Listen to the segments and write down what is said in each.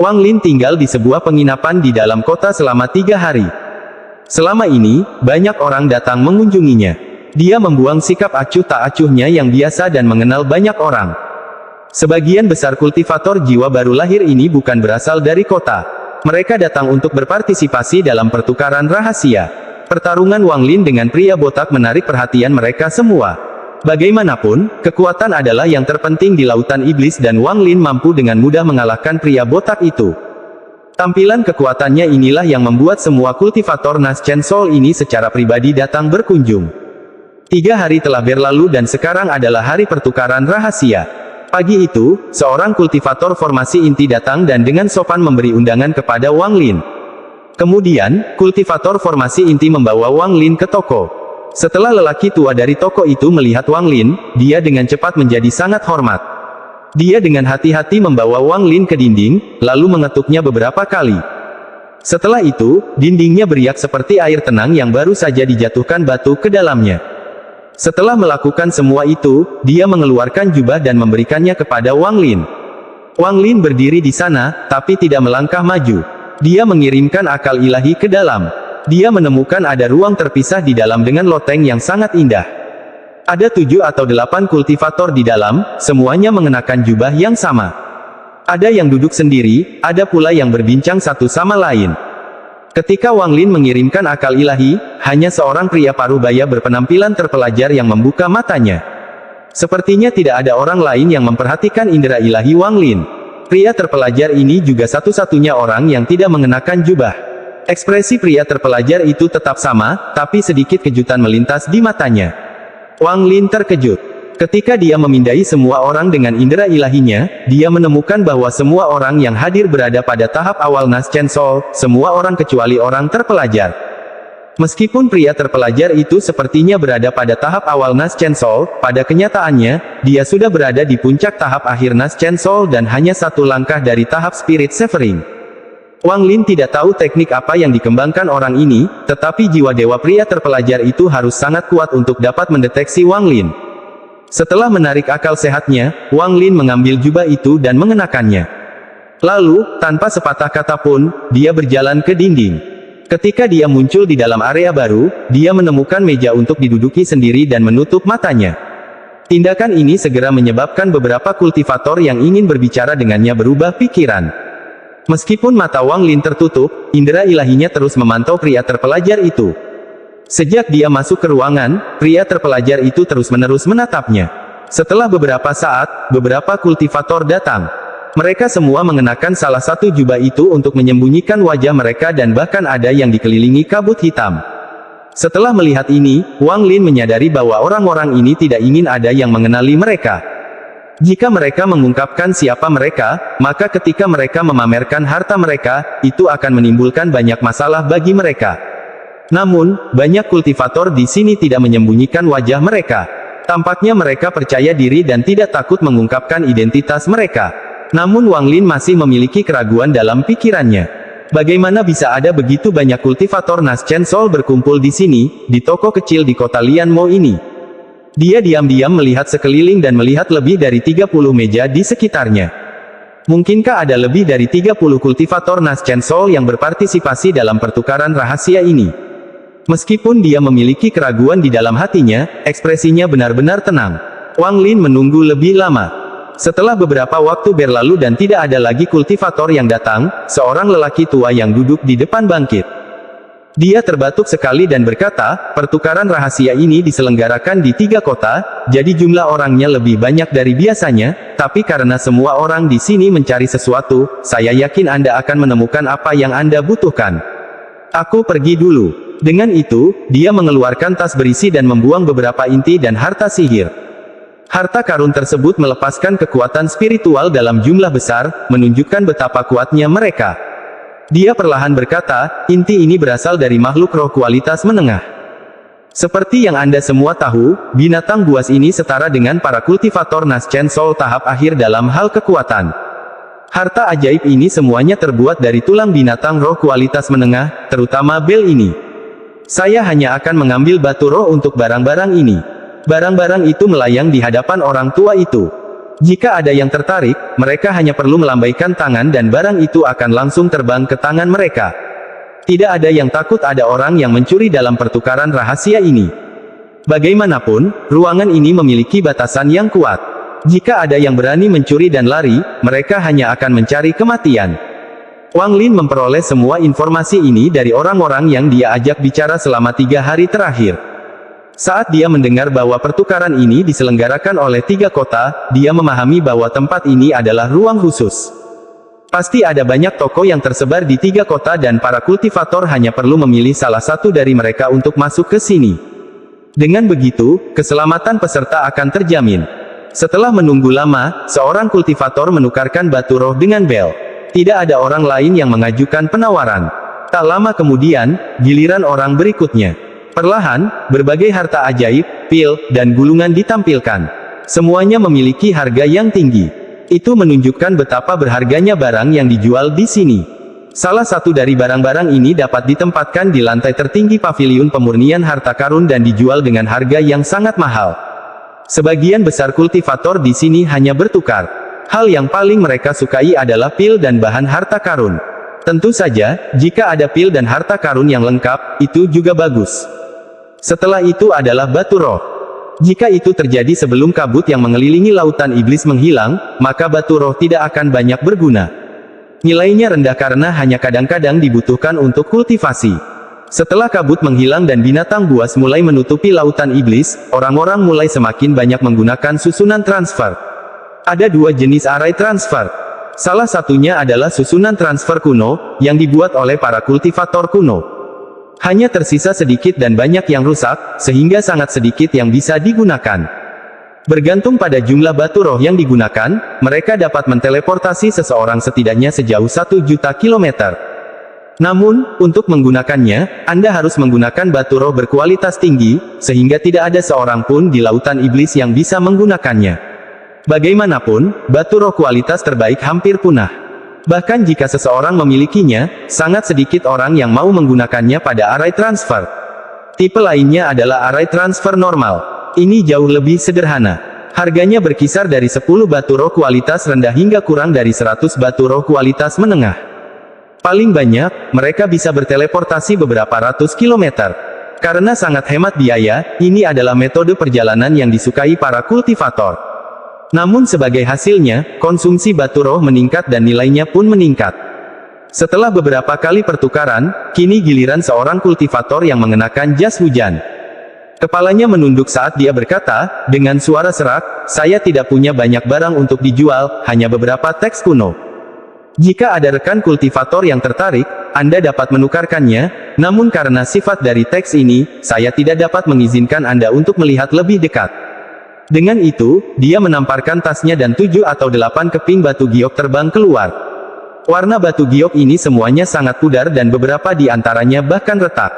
Wang Lin tinggal di sebuah penginapan di dalam kota selama 3 hari. Selama ini, banyak orang datang mengunjunginya. Dia membuang sikap acuh tak acuhnya yang biasa dan mengenal banyak orang. Sebagian besar kultivator jiwa baru lahir ini bukan berasal dari kota. Mereka datang untuk berpartisipasi dalam pertukaran rahasia. Pertarungan Wang Lin dengan pria botak menarik perhatian mereka semua. Bagaimanapun, kekuatan adalah yang terpenting di lautan iblis dan Wang Lin mampu dengan mudah mengalahkan pria botak itu. Tampilan kekuatannya inilah yang membuat semua kultivator Nas Chen Soul ini secara pribadi datang berkunjung. 3 hari telah berlalu dan sekarang adalah hari pertukaran rahasia. Pagi itu, seorang kultivator formasi inti datang dan dengan sopan memberi undangan kepada Wang Lin. Kemudian, kultivator formasi inti membawa Wang Lin ke toko. Setelah lelaki tua dari toko itu melihat Wang Lin, dia dengan cepat menjadi sangat hormat. Dia dengan hati-hati membawa Wang Lin ke dinding, lalu mengetuknya beberapa kali. Setelah itu, dindingnya beriak seperti air tenang yang baru saja dijatuhkan batu ke dalamnya. Setelah melakukan semua itu, dia mengeluarkan jubah dan memberikannya kepada Wang Lin. Wang Lin berdiri di sana, tapi tidak melangkah maju. Dia mengirimkan akal ilahi ke dalam. Dia menemukan ada ruang terpisah di dalam dengan loteng yang sangat indah. Ada 7 atau 8 kultivator di dalam, semuanya mengenakan jubah yang sama. Ada yang duduk sendiri, ada pula yang berbincang satu sama lain. Ketika Wang Lin mengirimkan akal ilahi, hanya seorang pria parubaya berpenampilan terpelajar yang membuka matanya. Sepertinya tidak ada orang lain yang memperhatikan indera ilahi Wang Lin. Pria terpelajar ini juga satu-satunya orang yang tidak mengenakan jubah. Ekspresi pria terpelajar itu tetap sama, tapi sedikit kejutan melintas di matanya. Wang Lin terkejut. Ketika dia memindai semua orang dengan indera ilahinya, dia menemukan bahwa semua orang yang hadir berada pada tahap awal Nas Chen Soul, semua orang kecuali orang terpelajar. Meskipun pria terpelajar itu sepertinya berada pada tahap awal Nas Chen Soul, pada kenyataannya, dia sudah berada di puncak tahap akhir Nas Chen Soul dan hanya satu langkah dari tahap Spirit Severing. Wang Lin tidak tahu teknik apa yang dikembangkan orang ini, tetapi jiwa dewa pria terpelajar itu harus sangat kuat untuk dapat mendeteksi Wang Lin. Setelah menarik akal sehatnya, Wang Lin mengambil jubah itu dan mengenakannya. Lalu, tanpa sepatah kata pun, dia berjalan ke dinding. Ketika dia muncul di dalam area baru, dia menemukan meja untuk diduduki sendiri dan menutup matanya. Tindakan ini segera menyebabkan beberapa kultivator yang ingin berbicara dengannya berubah pikiran. Meskipun mata Wang Lin tertutup, indera ilahinya terus memantau pria terpelajar itu. Sejak dia masuk ke ruangan, pria terpelajar itu terus-menerus menatapnya. Setelah beberapa saat, beberapa kultivator datang. Mereka semua mengenakan salah satu jubah itu untuk menyembunyikan wajah mereka dan bahkan ada yang dikelilingi kabut hitam. Setelah melihat ini, Wang Lin menyadari bahwa orang-orang ini tidak ingin ada yang mengenali mereka. Jika mereka mengungkapkan siapa mereka, maka ketika mereka memamerkan harta mereka, itu akan menimbulkan banyak masalah bagi mereka. Namun, banyak kultivator di sini tidak menyembunyikan wajah mereka. Tampaknya mereka percaya diri dan tidak takut mengungkapkan identitas mereka. Namun Wang Lin masih memiliki keraguan dalam pikirannya. Bagaimana bisa ada begitu banyak kultivator Nas Chen Soul berkumpul di sini, di toko kecil di kota Lianmo ini? Dia diam-diam melihat sekeliling dan melihat lebih dari 30 meja di sekitarnya. Mungkinkah ada lebih dari 30 kultivator Nas Chen Soul yang berpartisipasi dalam pertukaran rahasia ini? Meskipun dia memiliki keraguan di dalam hatinya, ekspresinya benar-benar tenang. Wang Lin menunggu lebih lama. Setelah beberapa waktu berlalu dan tidak ada lagi kultivator yang datang, seorang lelaki tua yang duduk di depan bangkit. Dia terbatuk sekali dan berkata, pertukaran rahasia ini diselenggarakan di 3 kota, jadi jumlah orangnya lebih banyak dari biasanya, tapi karena semua orang di sini mencari sesuatu, saya yakin Anda akan menemukan apa yang Anda butuhkan. Aku pergi dulu. Dengan itu, dia mengeluarkan tas berisi dan membuang beberapa inti dan harta sihir. Harta karun tersebut melepaskan kekuatan spiritual dalam jumlah besar, menunjukkan betapa kuatnya mereka. Dia perlahan berkata, inti ini berasal dari makhluk roh kualitas menengah. Seperti yang Anda semua tahu, binatang buas ini setara dengan para kultivator Nas Chen Soul tahap akhir dalam hal kekuatan. Harta ajaib ini semuanya terbuat dari tulang binatang roh kualitas menengah, terutama bel ini. Saya hanya akan mengambil batu roh untuk barang-barang ini. Barang-barang itu melayang di hadapan orang tua itu. Jika ada yang tertarik, mereka hanya perlu melambaikan tangan dan barang itu akan langsung terbang ke tangan mereka. Tidak ada yang takut ada orang yang mencuri dalam pertukaran rahasia ini. Bagaimanapun, ruangan ini memiliki batasan yang kuat. Jika ada yang berani mencuri dan lari, mereka hanya akan mencari kematian. Wang Lin memperoleh semua informasi ini dari orang-orang yang dia ajak bicara selama 3 hari terakhir. Saat dia mendengar bahwa pertukaran ini diselenggarakan oleh 3 kota, dia memahami bahwa tempat ini adalah ruang khusus. Pasti ada banyak toko yang tersebar di 3 kota dan para kultivator hanya perlu memilih salah satu dari mereka untuk masuk ke sini. Dengan begitu, keselamatan peserta akan terjamin. Setelah menunggu lama, seorang kultivator menukarkan batu roh dengan bel. Tidak ada orang lain yang mengajukan penawaran. Tak lama kemudian, giliran orang berikutnya. Perlahan, berbagai harta ajaib, pil, dan gulungan ditampilkan. Semuanya memiliki harga yang tinggi. Itu menunjukkan betapa berharganya barang yang dijual di sini. Salah satu dari barang-barang ini dapat ditempatkan di lantai tertinggi paviliun pemurnian harta karun dan dijual dengan harga yang sangat mahal. Sebagian besar kultivator di sini hanya bertukar. Hal yang paling mereka sukai adalah pil dan bahan harta karun. Tentu saja, jika ada pil dan harta karun yang lengkap, itu juga bagus. Setelah itu adalah batu roh. Jika itu terjadi sebelum kabut yang mengelilingi lautan iblis menghilang, maka batu roh tidak akan banyak berguna. Nilainya rendah karena hanya kadang-kadang dibutuhkan untuk kultivasi. Setelah kabut menghilang dan binatang buas mulai menutupi lautan iblis, orang-orang mulai semakin banyak menggunakan susunan transfer. Ada 2 jenis arai transfer. Salah satunya adalah susunan transfer kuno, yang dibuat oleh para kultivator kuno. Hanya tersisa sedikit dan banyak yang rusak, sehingga sangat sedikit yang bisa digunakan. Bergantung pada jumlah batu roh yang digunakan, mereka dapat menteleportasi seseorang setidaknya sejauh 1 juta kilometer. Namun, untuk menggunakannya, Anda harus menggunakan batu roh berkualitas tinggi, sehingga tidak ada seorang pun di lautan iblis yang bisa menggunakannya. Bagaimanapun, batu roh kualitas terbaik hampir punah. Bahkan jika seseorang memilikinya, sangat sedikit orang yang mau menggunakannya pada arai transfer. Tipe lainnya adalah arai transfer normal. Ini jauh lebih sederhana. Harganya berkisar dari 10 batu roh kualitas rendah hingga kurang dari 100 batu roh kualitas menengah. Paling banyak, mereka bisa berteleportasi beberapa ratus kilometer. Karena sangat hemat biaya, ini adalah metode perjalanan yang disukai para kultivator. Namun sebagai hasilnya, konsumsi batu roh meningkat dan nilainya pun meningkat. Setelah beberapa kali pertukaran, kini giliran seorang kultivator yang mengenakan jas hujan. Kepalanya menunduk saat dia berkata, dengan suara serak, "Saya tidak punya banyak barang untuk dijual, hanya beberapa teks kuno. Jika ada rekan kultivator yang tertarik, Anda dapat menukarkannya, namun karena sifat dari teks ini, saya tidak dapat mengizinkan Anda untuk melihat lebih dekat." Dengan itu, dia menamparkan tasnya dan 7 atau 8 keping batu giok terbang keluar. Warna batu giok ini semuanya sangat pudar dan beberapa di antaranya bahkan retak.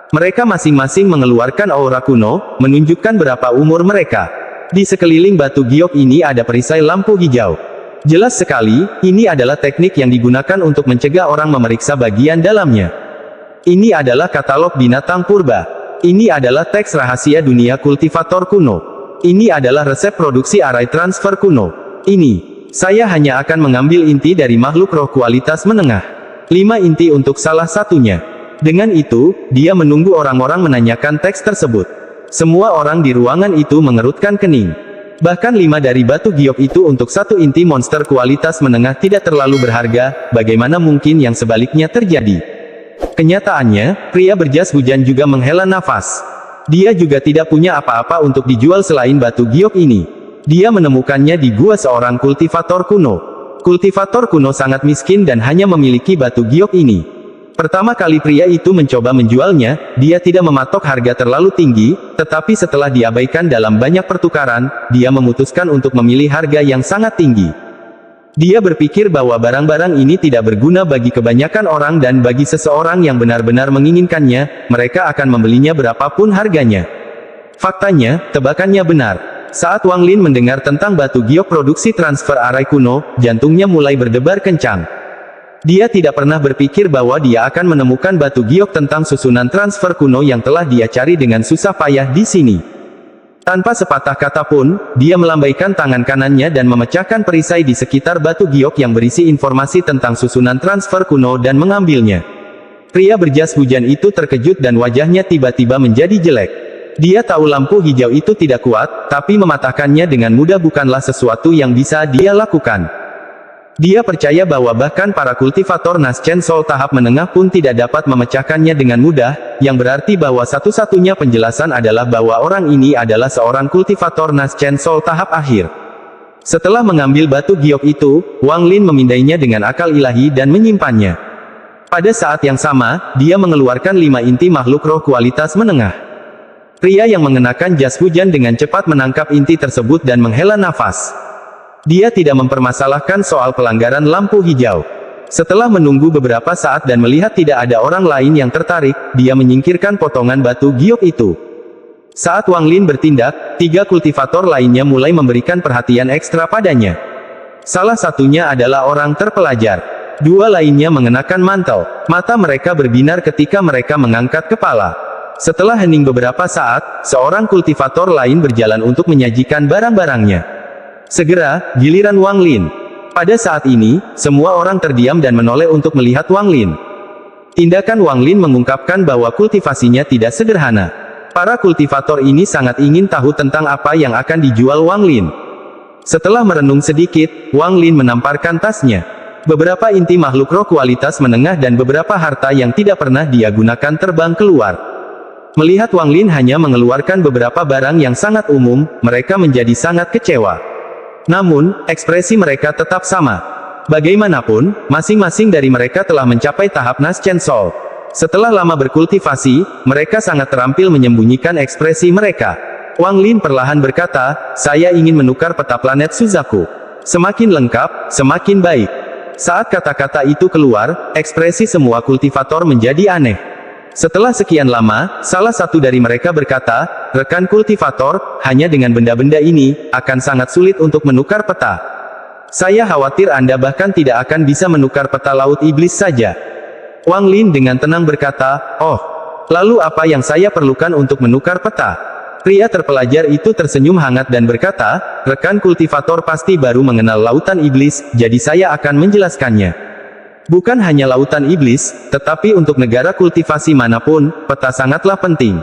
Mereka masing-masing mengeluarkan aura kuno, menunjukkan berapa umur mereka. Di sekeliling batu giok ini ada perisai lampu hijau. Jelas sekali, ini adalah teknik yang digunakan untuk mencegah orang memeriksa bagian dalamnya. Ini adalah katalog binatang purba. Ini adalah teks rahasia dunia kultivator kuno. Ini adalah resep produksi arai transfer kuno. Ini. Saya hanya akan mengambil inti dari makhluk roh kualitas menengah. 5 inti untuk salah satunya. Dengan itu, dia menunggu orang-orang menanyakan teks tersebut. Semua orang di ruangan itu mengerutkan kening. Bahkan 5 dari batu giok itu untuk 1 inti monster kualitas menengah tidak terlalu berharga, bagaimana mungkin yang sebaliknya terjadi? Kenyataannya, pria berjas hujan juga menghela nafas. Dia juga tidak punya apa-apa untuk dijual selain batu giok ini. Dia menemukannya di gua seorang kultivator kuno. Kultivator kuno sangat miskin dan hanya memiliki batu giok ini. Pertama kali pria itu mencoba menjualnya, dia tidak mematok harga terlalu tinggi, tetapi setelah diabaikan dalam banyak pertukaran, dia memutuskan untuk memilih harga yang sangat tinggi. Dia berpikir bahwa barang-barang ini tidak berguna bagi kebanyakan orang dan bagi seseorang yang benar-benar menginginkannya, mereka akan membelinya berapapun harganya. Faktanya, tebakannya benar. Saat Wang Lin mendengar tentang batu giok produksi transfer arai kuno, jantungnya mulai berdebar kencang. Dia tidak pernah berpikir bahwa dia akan menemukan batu giok tentang susunan transfer kuno yang telah dia cari dengan susah payah di sini. Tanpa sepatah kata pun, dia melambaikan tangan kanannya dan memecahkan perisai di sekitar batu giok yang berisi informasi tentang susunan transfer kuno dan mengambilnya. Pria berjas hujan itu terkejut dan wajahnya tiba-tiba menjadi jelek. Dia tahu lampu hijau itu tidak kuat, tapi mematahkannya dengan mudah bukanlah sesuatu yang bisa dia lakukan. Dia percaya bahwa bahkan para kultivator Naschen Soul tahap menengah pun tidak dapat memecahkannya dengan mudah, yang berarti bahwa satu-satunya penjelasan adalah bahwa orang ini adalah seorang kultivator Naschen Soul tahap akhir. Setelah mengambil batu giok itu, Wang Lin memindainya dengan akal ilahi dan menyimpannya. Pada saat yang sama, dia mengeluarkan 5 inti makhluk roh kualitas menengah. Pria yang mengenakan jas hujan dengan cepat menangkap inti tersebut dan menghela nafas. Dia tidak mempermasalahkan soal pelanggaran lampu hijau. Setelah menunggu beberapa saat dan melihat tidak ada orang lain yang tertarik, dia menyingkirkan potongan batu giok itu. Saat Wang Lin bertindak, 3 kultivator lainnya mulai memberikan perhatian ekstra padanya. Salah satunya adalah orang terpelajar. 2 lainnya mengenakan mantel. Mata mereka berbinar ketika mereka mengangkat kepala. Setelah hening beberapa saat, seorang kultivator lain berjalan untuk menyajikan barang-barangnya. Segera, giliran Wang Lin. Pada saat ini, semua orang terdiam dan menoleh untuk melihat Wang Lin. Tindakan Wang Lin mengungkapkan bahwa kultivasinya tidak sederhana. Para kultivator ini sangat ingin tahu tentang apa yang akan dijual Wang Lin. Setelah merenung sedikit, Wang Lin menamparkan tasnya. Beberapa inti makhluk roh kualitas menengah dan beberapa harta yang tidak pernah dia gunakan terbang keluar. Melihat Wang Lin hanya mengeluarkan beberapa barang yang sangat umum, mereka menjadi sangat kecewa. Namun, ekspresi mereka tetap sama. Bagaimanapun, masing-masing dari mereka telah mencapai tahap Naschen Soul. Setelah lama berkultivasi, mereka sangat terampil menyembunyikan ekspresi mereka. Wang Lin perlahan berkata, "Saya ingin menukar peta planet Suzaku. Semakin lengkap, semakin baik." Saat kata-kata itu keluar, ekspresi semua kultivator menjadi aneh. Setelah sekian lama, salah satu dari mereka berkata, "Rekan kultivator, hanya dengan benda-benda ini, akan sangat sulit untuk menukar peta. Saya khawatir Anda bahkan tidak akan bisa menukar peta Laut Iblis saja." Wang Lin dengan tenang berkata, "Oh, lalu apa yang saya perlukan untuk menukar peta?" Pria terpelajar itu tersenyum hangat dan berkata, "Rekan kultivator pasti baru mengenal Lautan Iblis, jadi saya akan menjelaskannya. Bukan hanya Lautan Iblis, tetapi untuk negara kultivasi manapun, peta sangatlah penting.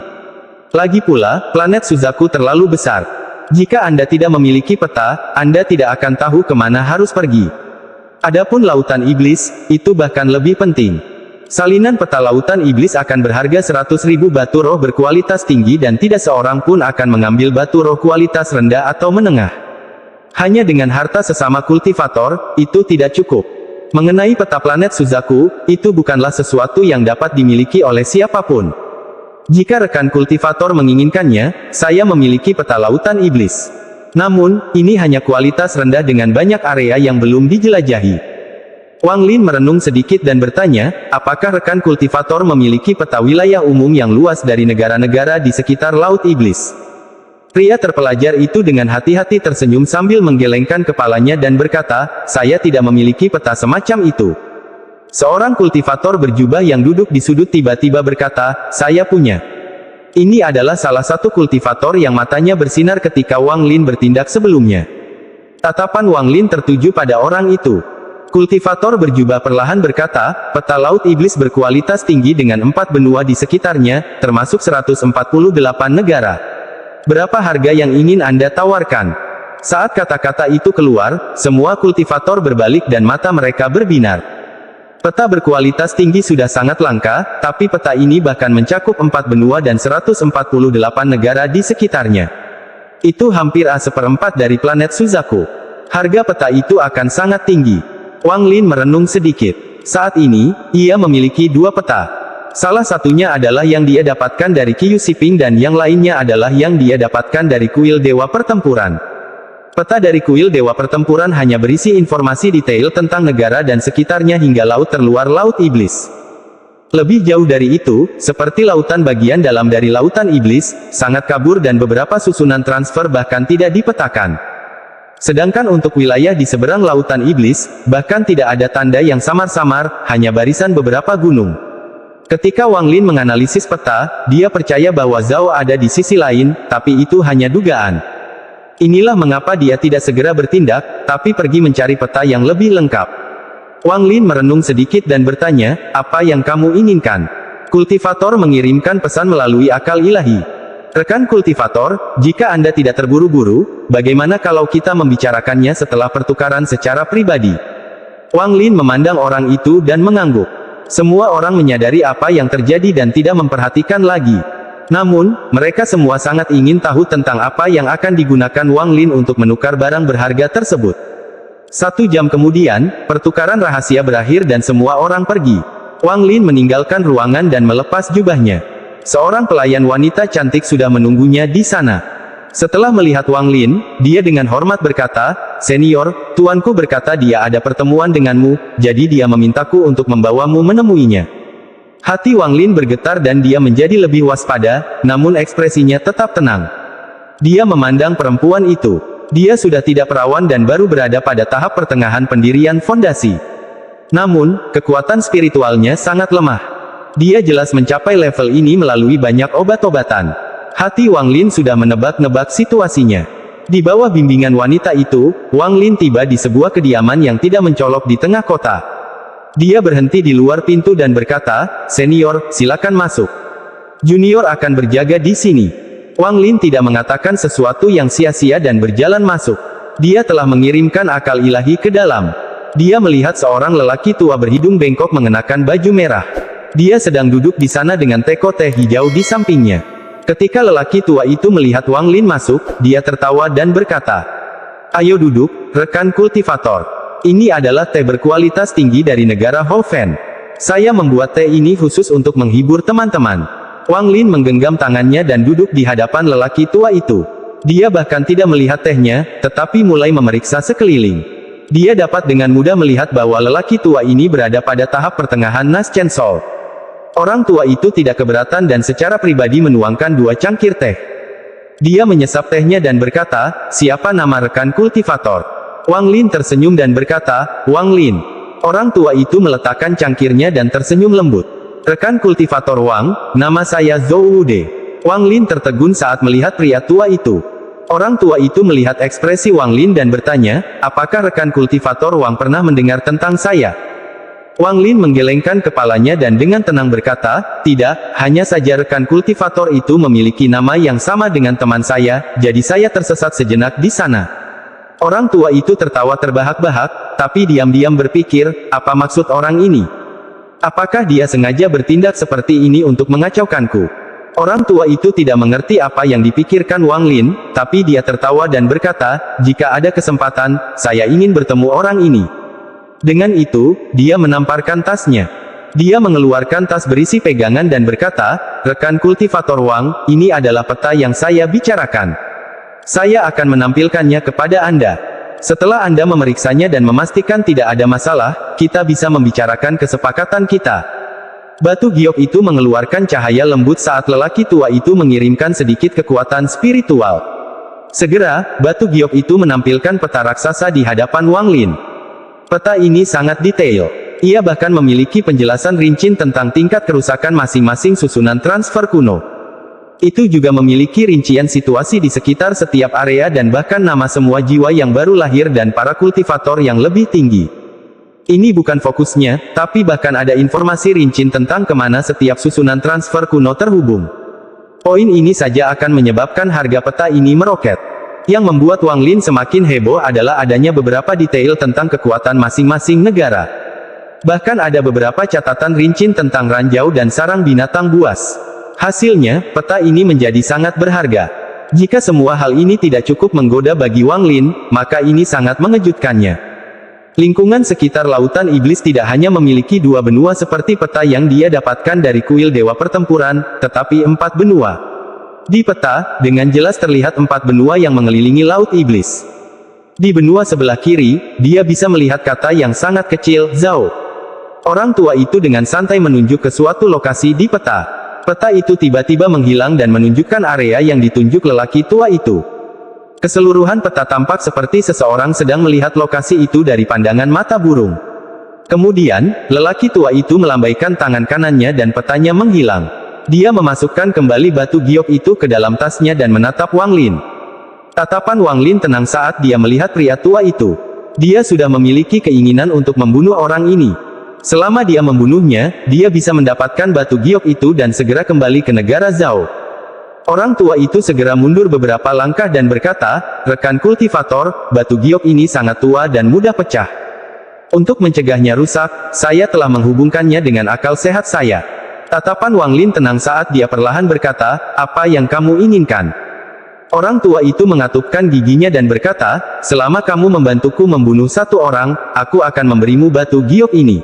Lagi pula, planet Suzaku terlalu besar. Jika Anda tidak memiliki peta, Anda tidak akan tahu kemana harus pergi. Adapun Lautan Iblis, itu bahkan lebih penting. Salinan peta Lautan Iblis akan berharga 100.000 batu roh berkualitas tinggi dan tidak seorang pun akan mengambil batu roh kualitas rendah atau menengah. Hanya dengan harta sesama kultivator, itu tidak cukup. Mengenai peta planet Suzaku, itu bukanlah sesuatu yang dapat dimiliki oleh siapapun. Jika rekan kultivator menginginkannya, saya memiliki peta Lautan Iblis. Namun, ini hanya kualitas rendah dengan banyak area yang belum dijelajahi." Wang Lin merenung sedikit dan bertanya, "Apakah rekan kultivator memiliki peta wilayah umum yang luas dari negara-negara di sekitar Laut Iblis?" Pria terpelajar itu dengan hati-hati tersenyum sambil menggelengkan kepalanya dan berkata, "Saya tidak memiliki peta semacam itu." Seorang kultivator berjubah yang duduk di sudut tiba-tiba berkata, "Saya punya." Ini adalah salah satu kultivator yang matanya bersinar ketika Wang Lin bertindak sebelumnya. Tatapan Wang Lin tertuju pada orang itu. Kultivator berjubah perlahan berkata, "Peta Laut Iblis berkualitas tinggi dengan 4 benua di sekitarnya, termasuk 148 negara. Berapa harga yang ingin Anda tawarkan?" Saat kata-kata itu keluar, semua kultivator berbalik dan mata mereka berbinar. Peta berkualitas tinggi sudah sangat langka, tapi peta ini bahkan mencakup 4 benua dan 148 negara di sekitarnya. Itu hampir seperempat dari planet Suzaku. Harga peta itu akan sangat tinggi. Wang Lin merenung sedikit. Saat ini, ia memiliki 2 peta. Salah satunya adalah yang dia dapatkan dari Qiu Siping dan yang lainnya adalah yang dia dapatkan dari kuil Dewa Pertempuran. Peta dari kuil Dewa Pertempuran hanya berisi informasi detail tentang negara dan sekitarnya hingga laut terluar Laut Iblis. Lebih jauh dari itu, seperti lautan bagian dalam dari Lautan Iblis, sangat kabur dan beberapa susunan transfer bahkan tidak dipetakan. Sedangkan untuk wilayah di seberang Lautan Iblis, bahkan tidak ada tanda yang samar-samar, hanya barisan beberapa gunung. Ketika Wang Lin menganalisis peta, dia percaya bahwa Zhao ada di sisi lain, tapi itu hanya dugaan. Inilah mengapa dia tidak segera bertindak, tapi pergi mencari peta yang lebih lengkap. Wang Lin merenung sedikit dan bertanya, apa yang kamu inginkan? Kultivator mengirimkan pesan melalui akal ilahi. Rekan kultivator, jika Anda tidak terburu-buru, bagaimana kalau kita membicarakannya setelah pertukaran secara pribadi? Wang Lin memandang orang itu dan mengangguk. Semua orang menyadari apa yang terjadi dan tidak memperhatikan lagi. Namun, mereka semua sangat ingin tahu tentang apa yang akan digunakan Wang Lin untuk menukar barang berharga tersebut. 1 jam kemudian, pertukaran rahasia berakhir dan semua orang pergi. Wang Lin meninggalkan ruangan dan melepas jubahnya. Seorang pelayan wanita cantik sudah menunggunya di sana. Setelah melihat Wang Lin, dia dengan hormat berkata, "Senior, tuanku berkata dia ada pertemuan denganmu, jadi dia memintaku untuk membawamu menemuinya." Hati Wang Lin bergetar dan dia menjadi lebih waspada, namun ekspresinya tetap tenang. Dia memandang perempuan itu. Dia sudah tidak perawan dan baru berada pada tahap pertengahan pendirian fondasi. Namun, kekuatan spiritualnya sangat lemah. Dia jelas mencapai level ini melalui banyak obat-obatan. Hati Wang Lin sudah menebak-nebak situasinya. Di bawah bimbingan wanita itu, Wang Lin tiba di sebuah kediaman yang tidak mencolok di tengah kota. Dia berhenti di luar pintu dan berkata, "Senior, silakan masuk. Junior akan berjaga di sini." Wang Lin tidak mengatakan sesuatu yang sia-sia dan berjalan masuk. Dia telah mengirimkan akal ilahi ke dalam. Dia melihat seorang lelaki tua berhidung bengkok mengenakan baju merah. Dia sedang duduk di sana dengan teko teh hijau di sampingnya. Ketika lelaki tua itu melihat Wang Lin masuk, dia tertawa dan berkata, "Ayo duduk, rekan kultivator. Ini adalah teh berkualitas tinggi dari negara Hoven. Saya membuat teh ini khusus untuk menghibur teman-teman." Wang Lin menggenggam tangannya dan duduk di hadapan lelaki tua itu. Dia bahkan tidak melihat tehnya, tetapi mulai memeriksa sekeliling. Dia dapat dengan mudah melihat bahwa lelaki tua ini berada pada tahap pertengahan Nas Chen Sol. Orang tua itu tidak keberatan dan secara pribadi menuangkan 2 cangkir teh. Dia menyesap tehnya dan berkata, "Siapa nama rekan kultivator?" Wang Lin tersenyum dan berkata, "Wang Lin." Orang tua itu meletakkan cangkirnya dan tersenyum lembut. "Rekan kultivator Wang, nama saya Zhou Wude." Wang Lin tertegun saat melihat pria tua itu. Orang tua itu melihat ekspresi Wang Lin dan bertanya, "Apakah rekan kultivator Wang pernah mendengar tentang saya?" Wang Lin menggelengkan kepalanya dan dengan tenang berkata, "Tidak, hanya saja rekan kultivator itu memiliki nama yang sama dengan teman saya, jadi saya tersesat sejenak di sana." Orang tua itu tertawa terbahak-bahak, tapi diam-diam berpikir, apa maksud orang ini? Apakah dia sengaja bertindak seperti ini untuk mengacaukanku? Orang tua itu tidak mengerti apa yang dipikirkan Wang Lin, tapi dia tertawa dan berkata, "Jika ada kesempatan, saya ingin bertemu orang ini." Dengan itu, dia menamparkan tasnya. Dia mengeluarkan tas berisi pegangan dan berkata, "Rekan kultivator Wang, ini adalah peta yang saya bicarakan. Saya akan menampilkannya kepada Anda. Setelah Anda memeriksanya dan memastikan tidak ada masalah, kita bisa membicarakan kesepakatan kita." Batu giok itu mengeluarkan cahaya lembut saat lelaki tua itu mengirimkan sedikit kekuatan spiritual. Segera, batu giok itu menampilkan peta raksasa di hadapan Wang Lin. Peta ini sangat detail. Ia bahkan memiliki penjelasan rinci tentang tingkat kerusakan masing-masing susunan transfer kuno. Itu juga memiliki rincian situasi di sekitar setiap area dan bahkan nama semua jiwa yang baru lahir dan para kultivator yang lebih tinggi. Ini bukan fokusnya, tapi bahkan ada informasi rinci tentang kemana setiap susunan transfer kuno terhubung. Poin ini saja akan menyebabkan harga peta ini meroket. Yang membuat Wang Lin semakin heboh adalah adanya beberapa detail tentang kekuatan masing-masing negara. Bahkan ada beberapa catatan rinci tentang ranjau dan sarang binatang buas. Hasilnya, peta ini menjadi sangat berharga. Jika semua hal ini tidak cukup menggoda bagi Wang Lin, maka ini sangat mengejutkannya. Lingkungan sekitar lautan iblis tidak hanya memiliki 2 benua seperti peta yang dia dapatkan dari kuil dewa pertempuran, tetapi 4 benua. Di peta, dengan jelas terlihat 4 benua yang mengelilingi laut iblis. Di benua sebelah kiri, dia bisa melihat kata yang sangat kecil, Zhao. Orang tua itu dengan santai menunjuk ke suatu lokasi di peta. Peta itu tiba-tiba menghilang dan menunjukkan area yang ditunjuk lelaki tua itu. Keseluruhan peta tampak seperti seseorang sedang melihat lokasi itu dari pandangan mata burung. Kemudian, lelaki tua itu melambaikan tangan kanannya dan petanya menghilang. Dia memasukkan kembali batu giok itu ke dalam tasnya dan menatap Wang Lin. Tatapan Wang Lin tenang saat dia melihat pria tua itu. Dia sudah memiliki keinginan untuk membunuh orang ini. Selama dia membunuhnya, dia bisa mendapatkan batu giok itu dan segera kembali ke negara Zhao. Orang tua itu segera mundur beberapa langkah dan berkata, "Rekan kultivator, batu giok ini sangat tua dan mudah pecah. Untuk mencegahnya rusak, saya telah menghubungkannya dengan akal sehat saya." Tatapan Wang Lin tenang saat dia perlahan berkata, "Apa yang kamu inginkan?" Orang tua itu mengatupkan giginya dan berkata, "Selama kamu membantuku membunuh satu orang, aku akan memberimu batu giok ini."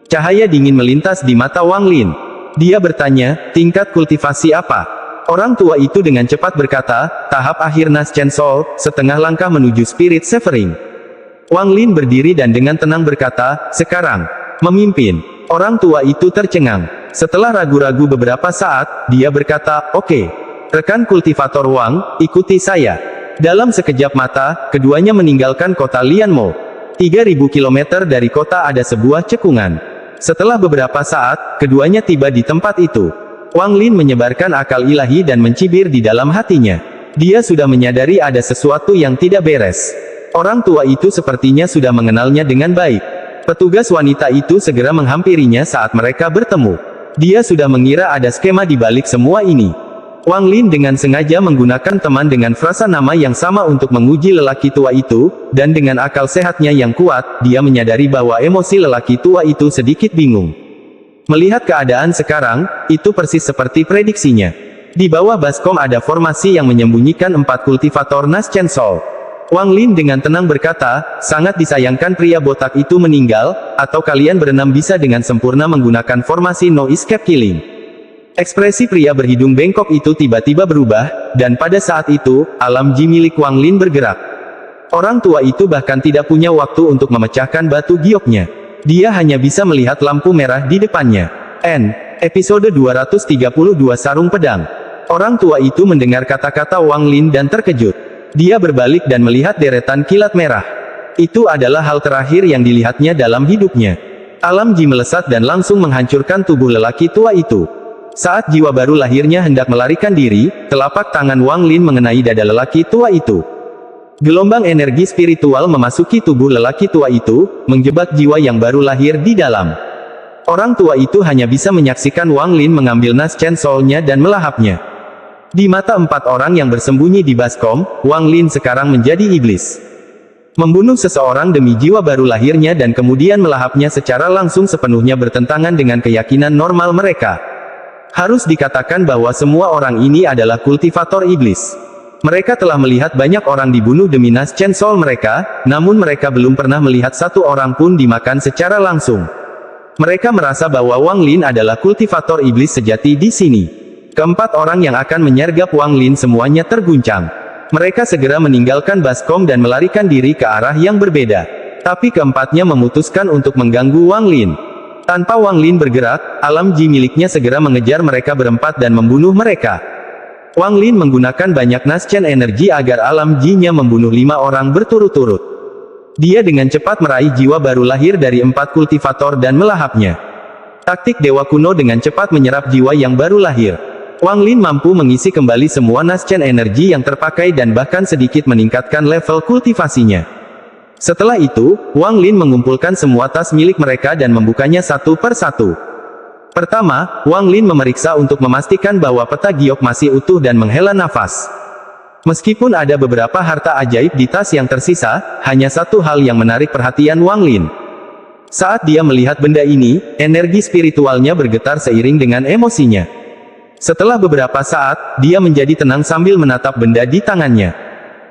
Cahaya dingin melintas di mata Wang Lin. Dia bertanya, "Tingkat kultivasi apa?" Orang tua itu dengan cepat berkata, "Tahap akhir Nas Chen Soul, setengah langkah menuju Spirit Severing." Wang Lin berdiri dan dengan tenang berkata, "Sekarang, memimpin." Orang tua itu tercengang. Setelah ragu-ragu beberapa saat, dia berkata, "Oke. Rekan kultivator Wang, ikuti saya." Dalam sekejap mata, keduanya meninggalkan kota Lianmo. 3.000 km dari kota ada sebuah cekungan. Setelah beberapa saat, keduanya tiba di tempat itu. Wang Lin menyebarkan akal ilahi dan mencibir di dalam hatinya. Dia sudah menyadari ada sesuatu yang tidak beres. Orang tua itu sepertinya sudah mengenalnya dengan baik. Petugas wanita itu segera menghampirinya saat mereka bertemu. Dia sudah mengira ada skema di balik semua ini. Wang Lin dengan sengaja menggunakan teman dengan frasa nama yang sama untuk menguji lelaki tua itu, dan dengan akal sehatnya yang kuat, dia menyadari bahwa emosi lelaki tua itu sedikit bingung. Melihat keadaan sekarang, itu persis seperti prediksinya. Di bawah baskom ada formasi yang menyembunyikan 4 kultivator Nas Chen Soul. Wang Lin dengan tenang berkata, "Sangat disayangkan pria botak itu meninggal, atau kalian berenam bisa dengan sempurna menggunakan formasi no escape killing." Ekspresi pria berhidung bengkok itu tiba-tiba berubah, dan pada saat itu, alam ji milik Wang Lin bergerak. Orang tua itu bahkan tidak punya waktu untuk memecahkan batu gioknya. Dia hanya bisa melihat lampu merah di depannya. Episode 232 Sarung Pedang. Orang tua itu mendengar kata-kata Wang Lin dan terkejut. Dia berbalik dan melihat deretan kilat merah. Itu adalah hal terakhir yang dilihatnya dalam hidupnya. Alam ji melesat dan langsung menghancurkan tubuh lelaki tua itu. Saat jiwa baru lahirnya hendak melarikan diri, telapak tangan Wang Lin mengenai dada lelaki tua itu. Gelombang energi spiritual memasuki tubuh lelaki tua itu, menjebak jiwa yang baru lahir di dalam. Orang tua itu hanya bisa menyaksikan Wang Lin mengambil Nas Chen Soul-nya dan melahapnya. Di mata 4 orang yang bersembunyi di baskom, Wang Lin sekarang menjadi iblis. Membunuh seseorang demi jiwa baru lahirnya dan kemudian melahapnya secara langsung sepenuhnya bertentangan dengan keyakinan normal mereka. Harus dikatakan bahwa semua orang ini adalah kultivator iblis. Mereka telah melihat banyak orang dibunuh demi Nas Chen Soul mereka, namun mereka belum pernah melihat satu orang pun dimakan secara langsung. Mereka merasa bahwa Wang Lin adalah kultivator iblis sejati di sini. Keempat orang yang akan menyergap Wang Lin semuanya terguncang. Mereka segera meninggalkan baskom dan melarikan diri ke arah yang berbeda. Tapi keempatnya memutuskan untuk mengganggu Wang Lin. Tanpa Wang Lin bergerak, alam ji miliknya segera mengejar mereka berempat dan membunuh mereka. Wang Lin menggunakan banyak Nas Chen energi agar alam ji-nya membunuh 5 orang berturut-turut. Dia dengan cepat meraih jiwa baru lahir dari 4 kultivator dan melahapnya. Taktik dewa kuno dengan cepat menyerap jiwa yang baru lahir. Wang Lin mampu mengisi kembali semua Nas Chen energi yang terpakai dan bahkan sedikit meningkatkan level kultivasinya. Setelah itu, Wang Lin mengumpulkan semua tas milik mereka dan membukanya satu per satu. Pertama, Wang Lin memeriksa untuk memastikan bahwa peta giok masih utuh dan menghela nafas. Meskipun ada beberapa harta ajaib di tas yang tersisa, hanya satu hal yang menarik perhatian Wang Lin. Saat dia melihat benda ini, energi spiritualnya bergetar seiring dengan emosinya. Setelah beberapa saat, dia menjadi tenang sambil menatap benda di tangannya.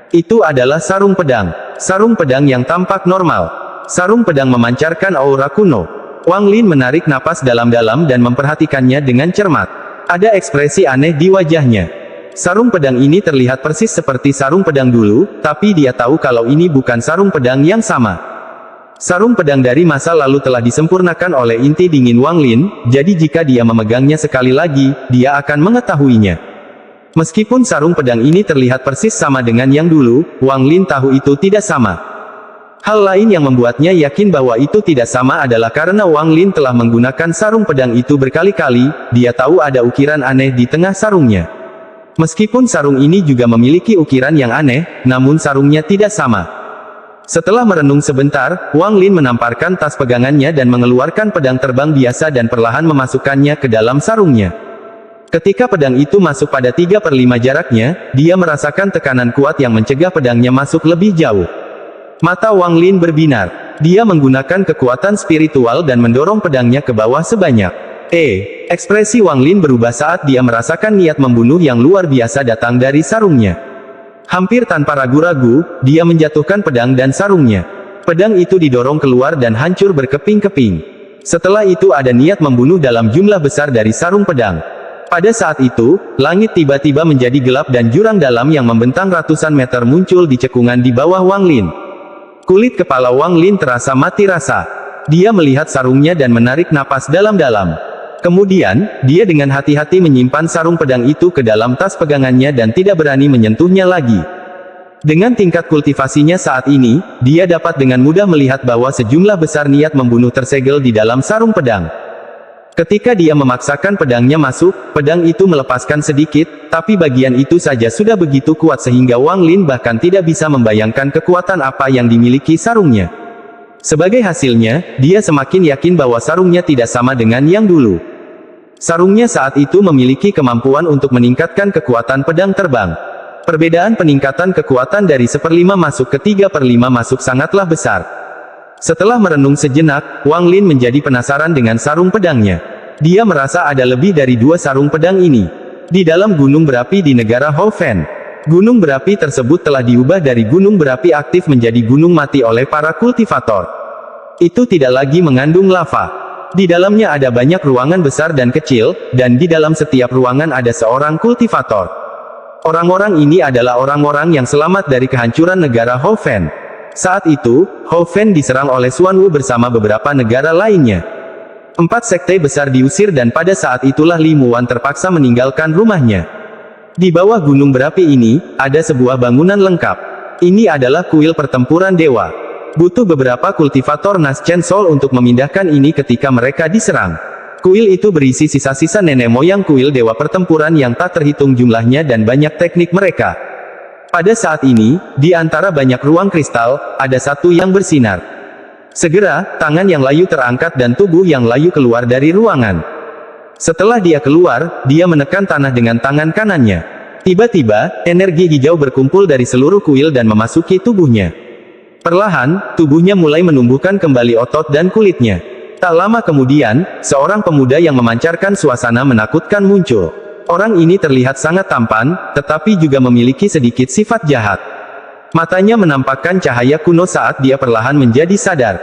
Itu adalah sarung pedang. Sarung pedang yang tampak normal. Sarung pedang memancarkan aura kuno. Wang Lin menarik napas dalam-dalam dan memperhatikannya dengan cermat. Ada ekspresi aneh di wajahnya. Sarung pedang ini terlihat persis seperti sarung pedang dulu, tapi dia tahu kalau ini bukan sarung pedang yang sama. Sarung pedang dari masa lalu telah disempurnakan oleh inti dingin Wang Lin, jadi jika dia memegangnya sekali lagi, dia akan mengetahuinya. Meskipun sarung pedang ini terlihat persis sama dengan yang dulu, Wang Lin tahu itu tidak sama. Hal lain yang membuatnya yakin bahwa itu tidak sama adalah karena Wang Lin telah menggunakan sarung pedang itu berkali-kali, dia tahu ada ukiran aneh di tengah sarungnya. Meskipun sarung ini juga memiliki ukiran yang aneh, namun sarungnya tidak sama. Setelah merenung sebentar, Wang Lin menamparkan tas pegangannya dan mengeluarkan pedang terbang biasa dan perlahan memasukkannya ke dalam sarungnya. Ketika pedang itu masuk pada 3/5 jaraknya, dia merasakan tekanan kuat yang mencegah pedangnya masuk lebih jauh. Mata Wang Lin berbinar. Dia menggunakan kekuatan spiritual dan mendorong pedangnya ke bawah sebanyak. Ekspresi Wang Lin berubah saat dia merasakan niat membunuh yang luar biasa datang dari sarungnya. Hampir tanpa ragu-ragu, dia menjatuhkan pedang dan sarungnya. Pedang itu didorong keluar dan hancur berkeping-keping. Setelah itu ada niat membunuh dalam jumlah besar dari sarung pedang. Pada saat itu, langit tiba-tiba menjadi gelap dan jurang dalam yang membentang ratusan meter muncul di cekungan di bawah Wang Lin. Kulit kepala Wang Lin terasa mati rasa. Dia melihat sarungnya dan menarik napas dalam-dalam. Kemudian, dia dengan hati-hati menyimpan sarung pedang itu ke dalam tas pegangannya dan tidak berani menyentuhnya lagi. Dengan tingkat kultivasinya saat ini, dia dapat dengan mudah melihat bahwa sejumlah besar niat membunuh tersegel di dalam sarung pedang. Ketika dia memaksakan pedangnya masuk, pedang itu melepaskan sedikit, tapi bagian itu saja sudah begitu kuat sehingga Wang Lin bahkan tidak bisa membayangkan kekuatan apa yang dimiliki sarungnya. Sebagai hasilnya, dia semakin yakin bahwa sarungnya tidak sama dengan yang dulu. Sarungnya saat itu memiliki kemampuan untuk meningkatkan kekuatan pedang terbang. Perbedaan peningkatan kekuatan dari 1/5 masuk ke 3/5 masuk sangatlah besar. Setelah merenung sejenak, Wang Lin menjadi penasaran dengan sarung pedangnya. Dia merasa ada lebih dari 2 sarung pedang ini. Di dalam gunung berapi di negara Houfen. Gunung berapi tersebut telah diubah dari gunung berapi aktif menjadi gunung mati oleh para kultivator. Itu tidak lagi mengandung lava. Di dalamnya ada banyak ruangan besar dan kecil, dan di dalam setiap ruangan ada seorang kultivator. Orang-orang ini adalah orang-orang yang selamat dari kehancuran negara Houfen. Saat itu, Houfen diserang oleh Xuanwu bersama beberapa negara lainnya. 4 sekte besar diusir dan pada saat itulah Li Muwan terpaksa meninggalkan rumahnya. Di bawah gunung berapi ini, ada sebuah bangunan lengkap. Ini adalah kuil pertempuran dewa. Butuh beberapa kultivator Nas Chen Sol untuk memindahkan ini ketika mereka diserang. Kuil itu berisi sisa-sisa nenek moyang kuil dewa pertempuran yang tak terhitung jumlahnya dan banyak teknik mereka. Pada saat ini, di antara banyak ruang kristal, ada satu yang bersinar. Segera, tangan yang layu terangkat dan tubuh yang layu keluar dari ruangan. Setelah dia keluar, dia menekan tanah dengan tangan kanannya. Tiba-tiba, energi hijau berkumpul dari seluruh kuil dan memasuki tubuhnya. Perlahan, tubuhnya mulai menumbuhkan kembali otot dan kulitnya. Tak lama kemudian, seorang pemuda yang memancarkan suasana menakutkan muncul. Orang ini terlihat sangat tampan, tetapi juga memiliki sedikit sifat jahat. Matanya menampakkan cahaya kuno saat dia perlahan menjadi sadar.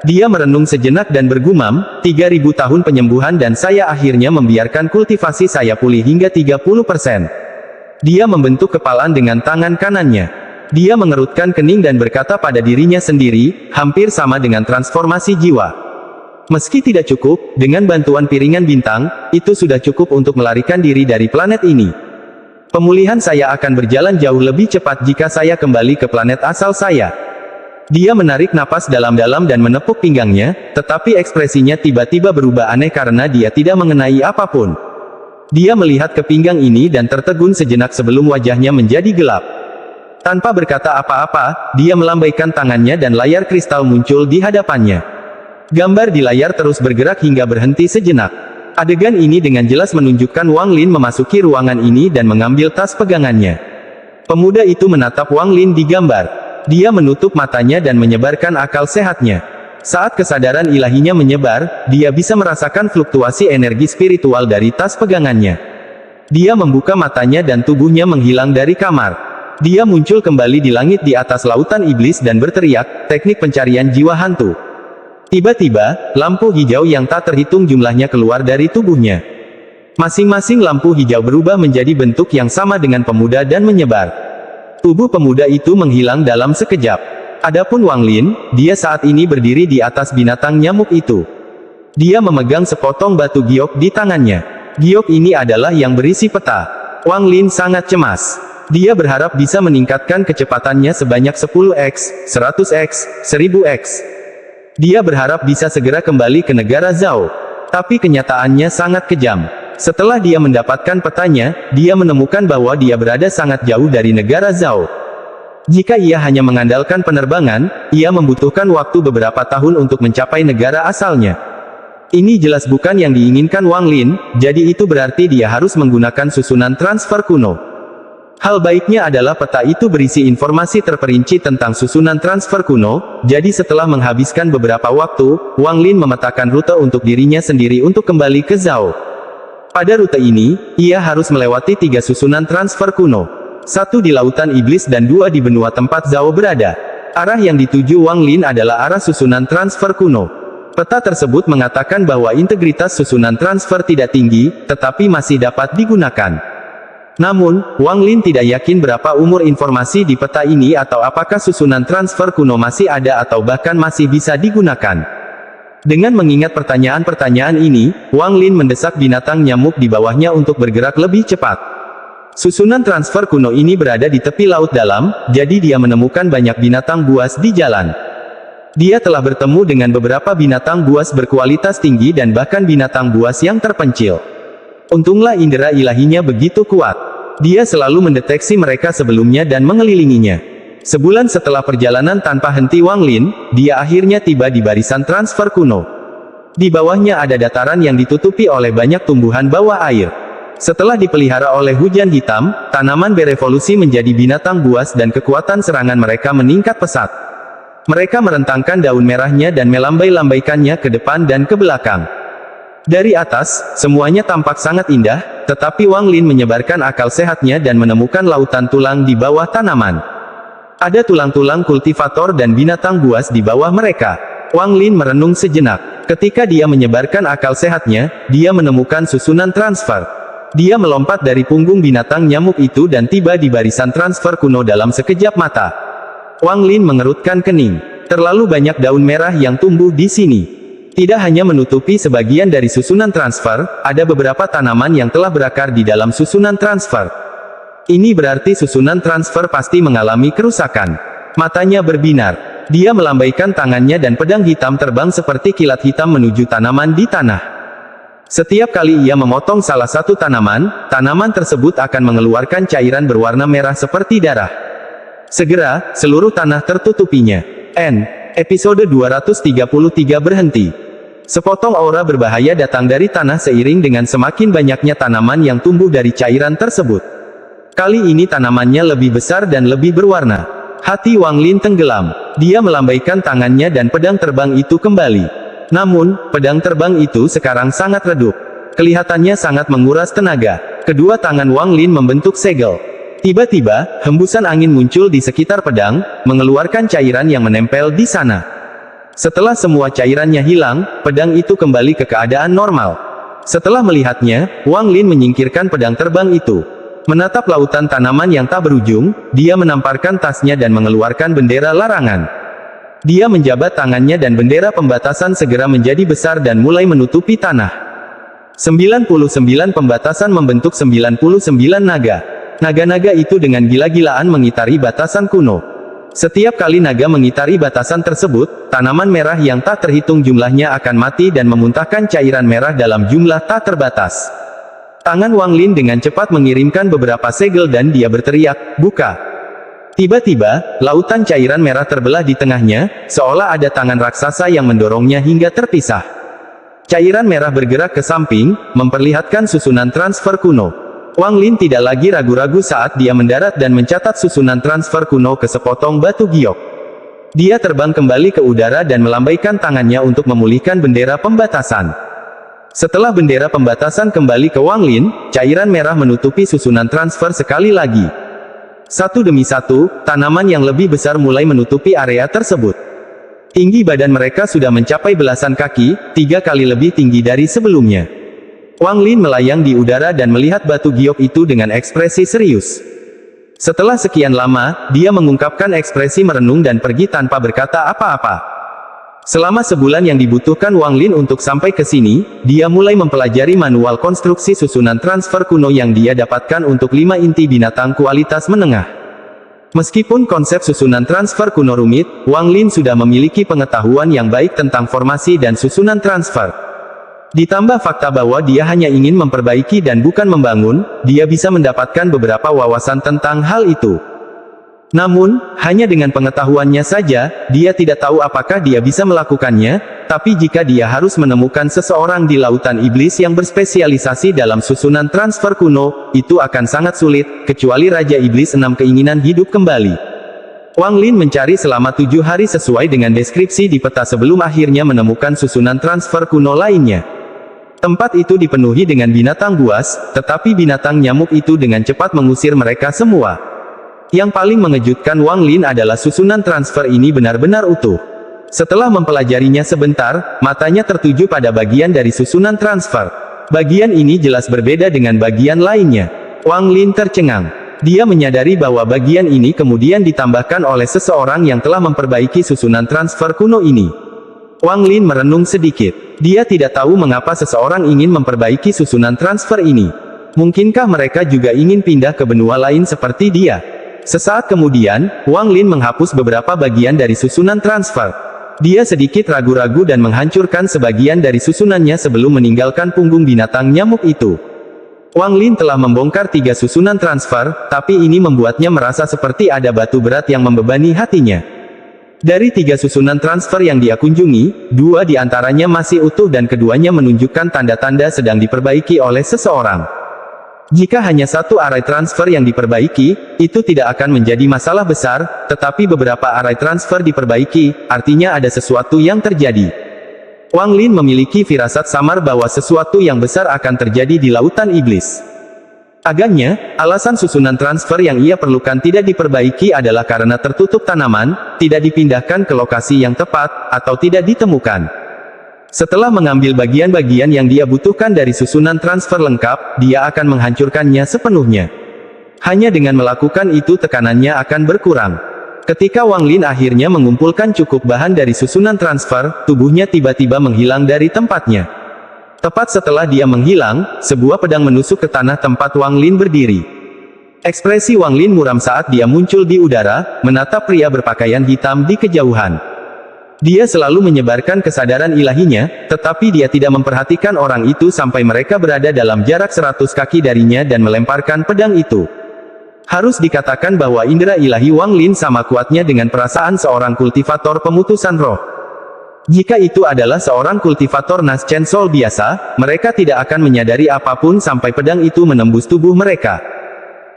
Dia merenung sejenak dan bergumam, 3000 tahun penyembuhan dan saya akhirnya membiarkan kultivasi saya pulih hingga 30%. Dia membentuk kepalan dengan tangan kanannya. Dia mengerutkan kening dan berkata pada dirinya sendiri, hampir sama dengan transformasi jiwa. Meski tidak cukup, dengan bantuan piringan bintang, itu sudah cukup untuk melarikan diri dari planet ini. Pemulihan saya akan berjalan jauh lebih cepat jika saya kembali ke planet asal saya. Dia menarik napas dalam-dalam dan menepuk pinggangnya, tetapi ekspresinya tiba-tiba berubah aneh karena dia tidak mengenai apapun. Dia melihat ke pinggang ini dan tertegun sejenak sebelum wajahnya menjadi gelap. Tanpa berkata apa-apa, dia melambaikan tangannya dan layar kristal muncul di hadapannya. Gambar di layar terus bergerak hingga berhenti sejenak. Adegan ini dengan jelas menunjukkan Wang Lin memasuki ruangan ini dan mengambil tas pegangannya. Pemuda itu menatap Wang Lin di gambar. Dia menutup matanya dan menyebarkan akal sehatnya. Saat kesadaran ilahinya menyebar, dia bisa merasakan fluktuasi energi spiritual dari tas pegangannya. Dia membuka matanya dan tubuhnya menghilang dari kamar. Dia muncul kembali di langit di atas lautan iblis dan berteriak, teknik pencarian jiwa hantu. Tiba-tiba, lampu hijau yang tak terhitung jumlahnya keluar dari tubuhnya. Masing-masing lampu hijau berubah menjadi bentuk yang sama dengan pemuda dan menyebar. Tubuh pemuda itu menghilang dalam sekejap. Adapun Wang Lin, dia saat ini berdiri di atas binatang nyamuk itu. Dia memegang sepotong batu giok di tangannya. Giok ini adalah yang berisi peta. Wang Lin sangat cemas. Dia berharap bisa meningkatkan kecepatannya sebanyak 10x, 100x, 1000x. Dia berharap bisa segera kembali ke negara Zhao. Tapi kenyataannya sangat kejam. Setelah dia mendapatkan petanya, dia menemukan bahwa dia berada sangat jauh dari negara Zhao. Jika ia hanya mengandalkan penerbangan, ia membutuhkan waktu beberapa tahun untuk mencapai negara asalnya. Ini jelas bukan yang diinginkan Wang Lin, jadi itu berarti dia harus menggunakan susunan transfer kuno. Hal baiknya adalah peta itu berisi informasi terperinci tentang susunan transfer kuno, jadi setelah menghabiskan beberapa waktu, Wang Lin memetakan rute untuk dirinya sendiri untuk kembali ke Zhao. Pada rute ini, ia harus melewati 3 susunan transfer kuno. 1 di Lautan Iblis dan 2 di benua tempat Zhao berada. Arah yang dituju Wang Lin adalah arah susunan transfer kuno. Peta tersebut mengatakan bahwa integritas susunan transfer tidak tinggi, tetapi masih dapat digunakan. Namun, Wang Lin tidak yakin berapa umur informasi di peta ini atau apakah susunan transfer kuno masih ada atau bahkan masih bisa digunakan. Dengan mengingat pertanyaan-pertanyaan ini, Wang Lin mendesak binatang nyamuk di bawahnya untuk bergerak lebih cepat. Susunan transfer kuno ini berada di tepi laut dalam, jadi dia menemukan banyak binatang buas di jalan. Dia telah bertemu dengan beberapa binatang buas berkualitas tinggi dan bahkan binatang buas yang terpencil. Untunglah indera ilahinya begitu kuat. Dia selalu mendeteksi mereka sebelumnya dan mengelilinginya. Sebulan setelah perjalanan tanpa henti Wang Lin, dia akhirnya tiba di barisan transfer kuno. Di bawahnya ada dataran yang ditutupi oleh banyak tumbuhan bawah air. Setelah dipelihara oleh hujan hitam, tanaman berevolusi menjadi binatang buas dan kekuatan serangan mereka meningkat pesat. Mereka merentangkan daun merahnya dan melambai-lambaikannya ke depan dan ke belakang. Dari atas, semuanya tampak sangat indah, tetapi Wang Lin menyebarkan akal sehatnya dan menemukan lautan tulang di bawah tanaman. Ada tulang-tulang kultivator dan binatang buas di bawah mereka. Wang Lin merenung sejenak. Ketika dia menyebarkan akal sehatnya, dia menemukan susunan transfer. Dia melompat dari punggung binatang nyamuk itu dan tiba di barisan transfer kuno dalam sekejap mata. Wang Lin mengerutkan kening. Terlalu banyak daun merah yang tumbuh di sini. Tidak hanya menutupi sebagian dari susunan transfer, ada beberapa tanaman yang telah berakar di dalam susunan transfer. Ini berarti susunan transfer pasti mengalami kerusakan. Matanya berbinar. Dia melambaikan tangannya dan pedang hitam terbang seperti kilat hitam menuju tanaman di tanah. Setiap kali ia memotong salah satu tanaman, tanaman tersebut akan mengeluarkan cairan berwarna merah seperti darah. Segera, seluruh tanah tertutupinya. Episode 233 berhenti. Sepotong aura berbahaya datang dari tanah seiring dengan semakin banyaknya tanaman yang tumbuh dari cairan tersebut. Kali ini tanamannya lebih besar dan lebih berwarna. Hati Wang Lin tenggelam. Dia melambaikan tangannya dan pedang terbang itu kembali. Namun, pedang terbang itu sekarang sangat redup. Kelihatannya sangat menguras tenaga. Kedua tangan Wang Lin membentuk segel. Tiba-tiba, hembusan angin muncul di sekitar pedang, mengeluarkan cairan yang menempel di sana. Setelah semua cairannya hilang, pedang itu kembali ke keadaan normal. Setelah melihatnya, Wang Lin menyingkirkan pedang terbang itu. Menatap lautan tanaman yang tak berujung, dia menamparkan tasnya dan mengeluarkan bendera larangan. Dia menjabat tangannya dan bendera pembatasan segera menjadi besar dan mulai menutupi tanah. 99 pembatasan membentuk 99 naga. Naga-naga itu dengan gila-gilaan mengitari batasan kuno. Setiap kali naga mengitari batasan tersebut, tanaman merah yang tak terhitung jumlahnya akan mati dan memuntahkan cairan merah dalam jumlah tak terbatas. Tangan Wang Lin dengan cepat mengirimkan beberapa segel dan dia berteriak, "Buka!" Tiba-tiba, lautan cairan merah terbelah di tengahnya, seolah ada tangan raksasa yang mendorongnya hingga terpisah. Cairan merah bergerak ke samping, memperlihatkan susunan transfer kuno. Wang Lin tidak lagi ragu-ragu saat dia mendarat dan mencatat susunan transfer kuno ke sepotong batu giok. Dia terbang kembali ke udara dan melambaikan tangannya untuk memulihkan bendera pembatasan. Setelah bendera pembatasan kembali ke Wang Lin, cairan merah menutupi susunan transfer sekali lagi. Satu demi satu, tanaman yang lebih besar mulai menutupi area tersebut. Tinggi badan mereka sudah mencapai belasan kaki, 3 kali lebih tinggi dari sebelumnya. Wang Lin melayang di udara dan melihat batu giok itu dengan ekspresi serius. Setelah sekian lama, dia mengungkapkan ekspresi merenung dan pergi tanpa berkata apa-apa. Selama sebulan yang dibutuhkan Wang Lin untuk sampai ke sini, dia mulai mempelajari manual konstruksi susunan transfer kuno yang dia dapatkan untuk 5 inti binatang kualitas menengah. Meskipun konsep susunan transfer kuno rumit, Wang Lin sudah memiliki pengetahuan yang baik tentang formasi dan susunan transfer. Ditambah fakta bahwa dia hanya ingin memperbaiki dan bukan membangun, dia bisa mendapatkan beberapa wawasan tentang hal itu. Namun, hanya dengan pengetahuannya saja, dia tidak tahu apakah dia bisa melakukannya, tapi jika dia harus menemukan seseorang di lautan iblis yang berspesialisasi dalam susunan transfer kuno, itu akan sangat sulit, kecuali Raja Iblis 6 keinginan hidup kembali. Wang Lin mencari selama 7 hari sesuai dengan deskripsi di peta sebelum akhirnya menemukan susunan transfer kuno lainnya. Tempat itu dipenuhi dengan binatang buas, tetapi binatang nyamuk itu dengan cepat mengusir mereka semua. Yang paling mengejutkan Wang Lin adalah susunan transfer ini benar-benar utuh. Setelah mempelajarinya sebentar, matanya tertuju pada bagian dari susunan transfer. Bagian ini jelas berbeda dengan bagian lainnya. Wang Lin tercengang. Dia menyadari bahwa bagian ini kemudian ditambahkan oleh seseorang yang telah memperbaiki susunan transfer kuno ini. Wang Lin merenung sedikit. Dia tidak tahu mengapa seseorang ingin memperbaiki susunan transfer ini. Mungkinkah mereka juga ingin pindah ke benua lain seperti dia? Sesaat kemudian, Wang Lin menghapus beberapa bagian dari susunan transfer. Dia sedikit ragu-ragu dan menghancurkan sebagian dari susunannya sebelum meninggalkan punggung binatang nyamuk itu. Wang Lin telah membongkar 3 susunan transfer, tapi ini membuatnya merasa seperti ada batu berat yang membebani hatinya. Dari 3 susunan transfer yang dia kunjungi, 2 di antaranya masih utuh dan keduanya menunjukkan tanda-tanda sedang diperbaiki oleh seseorang. Jika hanya 1 array transfer yang diperbaiki, itu tidak akan menjadi masalah besar, tetapi beberapa array transfer diperbaiki, artinya ada sesuatu yang terjadi. Wang Lin memiliki firasat samar bahwa sesuatu yang besar akan terjadi di lautan iblis. Agaknya, alasan susunan transfer yang ia perlukan tidak diperbaiki adalah karena tertutup tanaman, tidak dipindahkan ke lokasi yang tepat, atau tidak ditemukan. Setelah mengambil bagian-bagian yang dia butuhkan dari susunan transfer lengkap, dia akan menghancurkannya sepenuhnya. Hanya dengan melakukan itu tekanannya akan berkurang. Ketika Wang Lin akhirnya mengumpulkan cukup bahan dari susunan transfer, tubuhnya tiba-tiba menghilang dari tempatnya. Tepat setelah dia menghilang, sebuah pedang menusuk ke tanah tempat Wang Lin berdiri. Ekspresi Wang Lin muram saat dia muncul di udara, menatap pria berpakaian hitam di kejauhan. Dia selalu menyebarkan kesadaran ilahinya, tetapi dia tidak memperhatikan orang itu sampai mereka berada dalam jarak 100 kaki darinya dan melemparkan pedang itu. Harus dikatakan bahwa indera ilahi Wang Lin sama kuatnya dengan perasaan seorang kultivator pemutusan roh. Jika itu adalah seorang kultivator Naschen Soul biasa, mereka tidak akan menyadari apapun sampai pedang itu menembus tubuh mereka.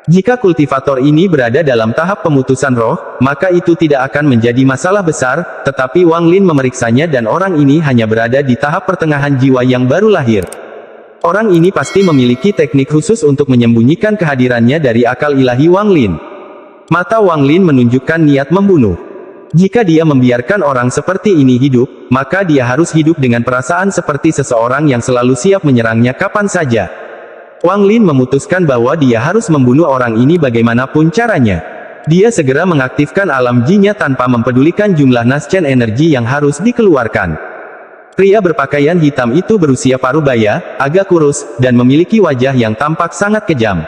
Jika kultivator ini berada dalam tahap pemutusan roh, maka itu tidak akan menjadi masalah besar, tetapi Wang Lin memeriksanya dan orang ini hanya berada di tahap pertengahan jiwa yang baru lahir. Orang ini pasti memiliki teknik khusus untuk menyembunyikan kehadirannya dari akal ilahi Wang Lin. Mata Wang Lin menunjukkan niat membunuh. Jika dia membiarkan orang seperti ini hidup, maka dia harus hidup dengan perasaan seperti seseorang yang selalu siap menyerangnya kapan saja. Wang Lin memutuskan bahwa dia harus membunuh orang ini bagaimanapun caranya. Dia segera mengaktifkan alam jinya tanpa mempedulikan jumlah Naschen energi yang harus dikeluarkan. Pria berpakaian hitam itu berusia parubaya, agak kurus, dan memiliki wajah yang tampak sangat kejam.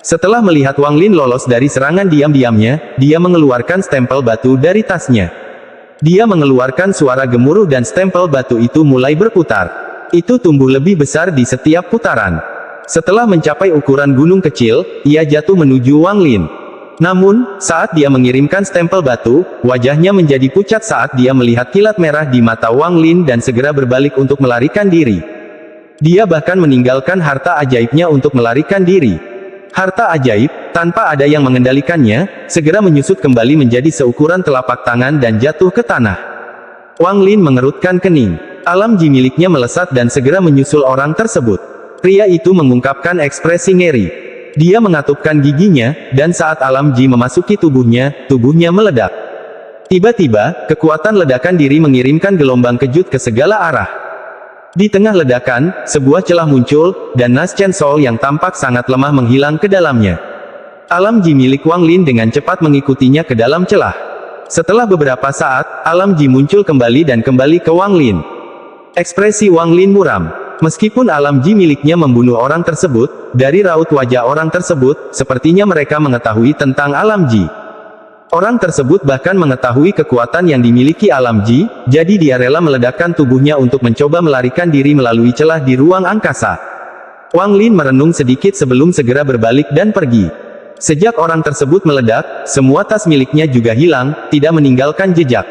Setelah melihat Wang Lin lolos dari serangan diam-diamnya, dia mengeluarkan stempel batu dari tasnya. Dia mengeluarkan suara gemuruh dan stempel batu itu mulai berputar. Itu tumbuh lebih besar di setiap putaran. Setelah mencapai ukuran gunung kecil, ia jatuh menuju Wang Lin. Namun, saat dia mengirimkan stempel batu, wajahnya menjadi pucat saat dia melihat kilat merah di mata Wang Lin dan segera berbalik untuk melarikan diri. Dia bahkan meninggalkan harta ajaibnya untuk melarikan diri. Harta ajaib, tanpa ada yang mengendalikannya, segera menyusut kembali menjadi seukuran telapak tangan dan jatuh ke tanah. Wang Lin mengerutkan kening. Alam ji miliknya melesat dan segera menyusul orang tersebut. Pria itu mengungkapkan ekspresi ngeri. Dia mengatupkan giginya, dan saat alam ji memasuki tubuhnya meledak. Tiba-tiba, kekuatan ledakan diri mengirimkan gelombang kejut ke segala arah. Di tengah ledakan, sebuah celah muncul, dan Naschen Soul yang tampak sangat lemah menghilang ke dalamnya. Alam ji milik Wang Lin dengan cepat mengikutinya ke dalam celah. Setelah beberapa saat, alam Ji muncul kembali dan kembali ke Wang Lin. Ekspresi Wang Lin muram. Meskipun alam Ji miliknya membunuh orang tersebut, dari raut wajah orang tersebut, sepertinya mereka mengetahui tentang alam Ji. Orang tersebut bahkan mengetahui kekuatan yang dimiliki alam Ji, jadi dia rela meledakkan tubuhnya untuk mencoba melarikan diri melalui celah di ruang angkasa. Wang Lin merenung sedikit sebelum segera berbalik dan pergi. Sejak orang tersebut meledak, semua tas miliknya juga hilang, tidak meninggalkan jejak.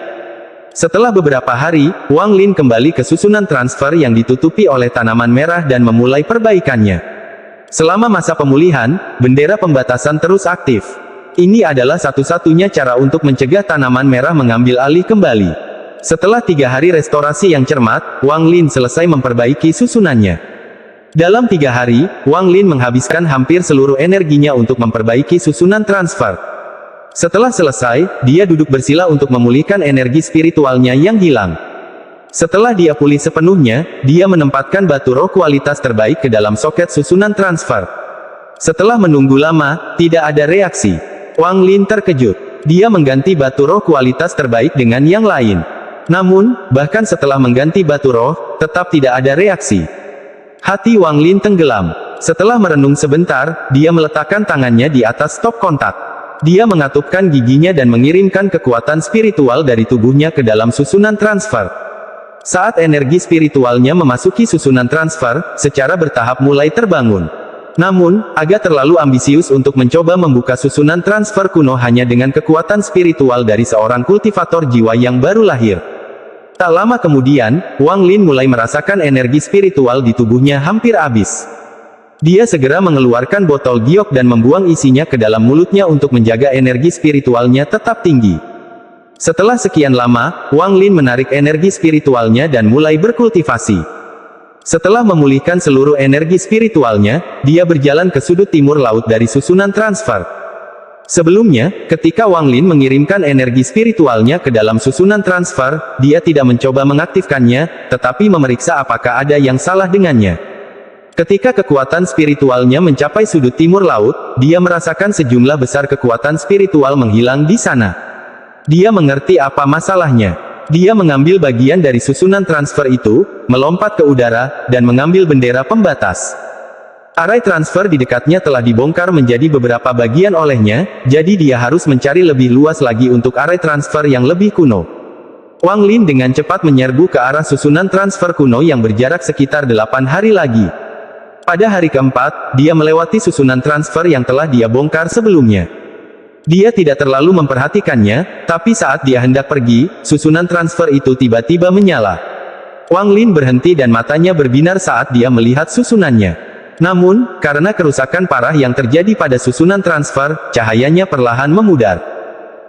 Setelah beberapa hari, Wang Lin kembali ke susunan transfer yang ditutupi oleh tanaman merah dan memulai perbaikannya. Selama masa pemulihan, bendera pembatasan terus aktif. Ini adalah satu-satunya cara untuk mencegah tanaman merah mengambil alih kembali. Setelah 3 hari restorasi yang cermat, Wang Lin selesai memperbaiki susunannya. Dalam 3 hari, Wang Lin menghabiskan hampir seluruh energinya untuk memperbaiki susunan transfer. Setelah selesai, dia duduk bersila untuk memulihkan energi spiritualnya yang hilang. Setelah dia pulih sepenuhnya, dia menempatkan batu roh kualitas terbaik ke dalam soket susunan transfer. Setelah menunggu lama, tidak ada reaksi. Wang Lin terkejut. Dia mengganti batu roh kualitas terbaik dengan yang lain. Namun, bahkan setelah mengganti batu roh, tetap tidak ada reaksi. Hati Wang Lin tenggelam. Setelah merenung sebentar, dia meletakkan tangannya di atas stop kontak. Dia mengatupkan giginya dan mengirimkan kekuatan spiritual dari tubuhnya ke dalam susunan transfer. Saat energi spiritualnya memasuki susunan transfer, secara bertahap mulai terbangun. Namun, agak terlalu ambisius untuk mencoba membuka susunan transfer kuno hanya dengan kekuatan spiritual dari seorang kultivator jiwa yang baru lahir. Tak lama kemudian, Wang Lin mulai merasakan energi spiritual di tubuhnya hampir habis. Dia segera mengeluarkan botol giok dan membuang isinya ke dalam mulutnya untuk menjaga energi spiritualnya tetap tinggi. Setelah sekian lama, Wang Lin menarik energi spiritualnya dan mulai berkultivasi. Setelah memulihkan seluruh energi spiritualnya, dia berjalan ke sudut timur laut dari susunan transfer. Sebelumnya, ketika Wang Lin mengirimkan energi spiritualnya ke dalam susunan transfer, dia tidak mencoba mengaktifkannya, tetapi memeriksa apakah ada yang salah dengannya. Ketika kekuatan spiritualnya mencapai sudut timur laut, dia merasakan sejumlah besar kekuatan spiritual menghilang di sana. Dia mengerti apa masalahnya. Dia mengambil bagian dari susunan transfer itu, melompat ke udara, dan mengambil bendera pembatas. Arai transfer di dekatnya telah dibongkar menjadi beberapa bagian olehnya, jadi dia harus mencari lebih luas lagi untuk arai transfer yang lebih kuno. Wang Lin dengan cepat menyerbu ke arah susunan transfer kuno yang berjarak sekitar 8 hari lagi. Pada hari keempat, dia melewati susunan transfer yang telah dia bongkar sebelumnya. Dia tidak terlalu memperhatikannya, tapi saat dia hendak pergi, susunan transfer itu tiba-tiba menyala. Wang Lin berhenti dan matanya berbinar saat dia melihat susunannya. Namun, karena kerusakan parah yang terjadi pada susunan transfer, cahayanya perlahan memudar.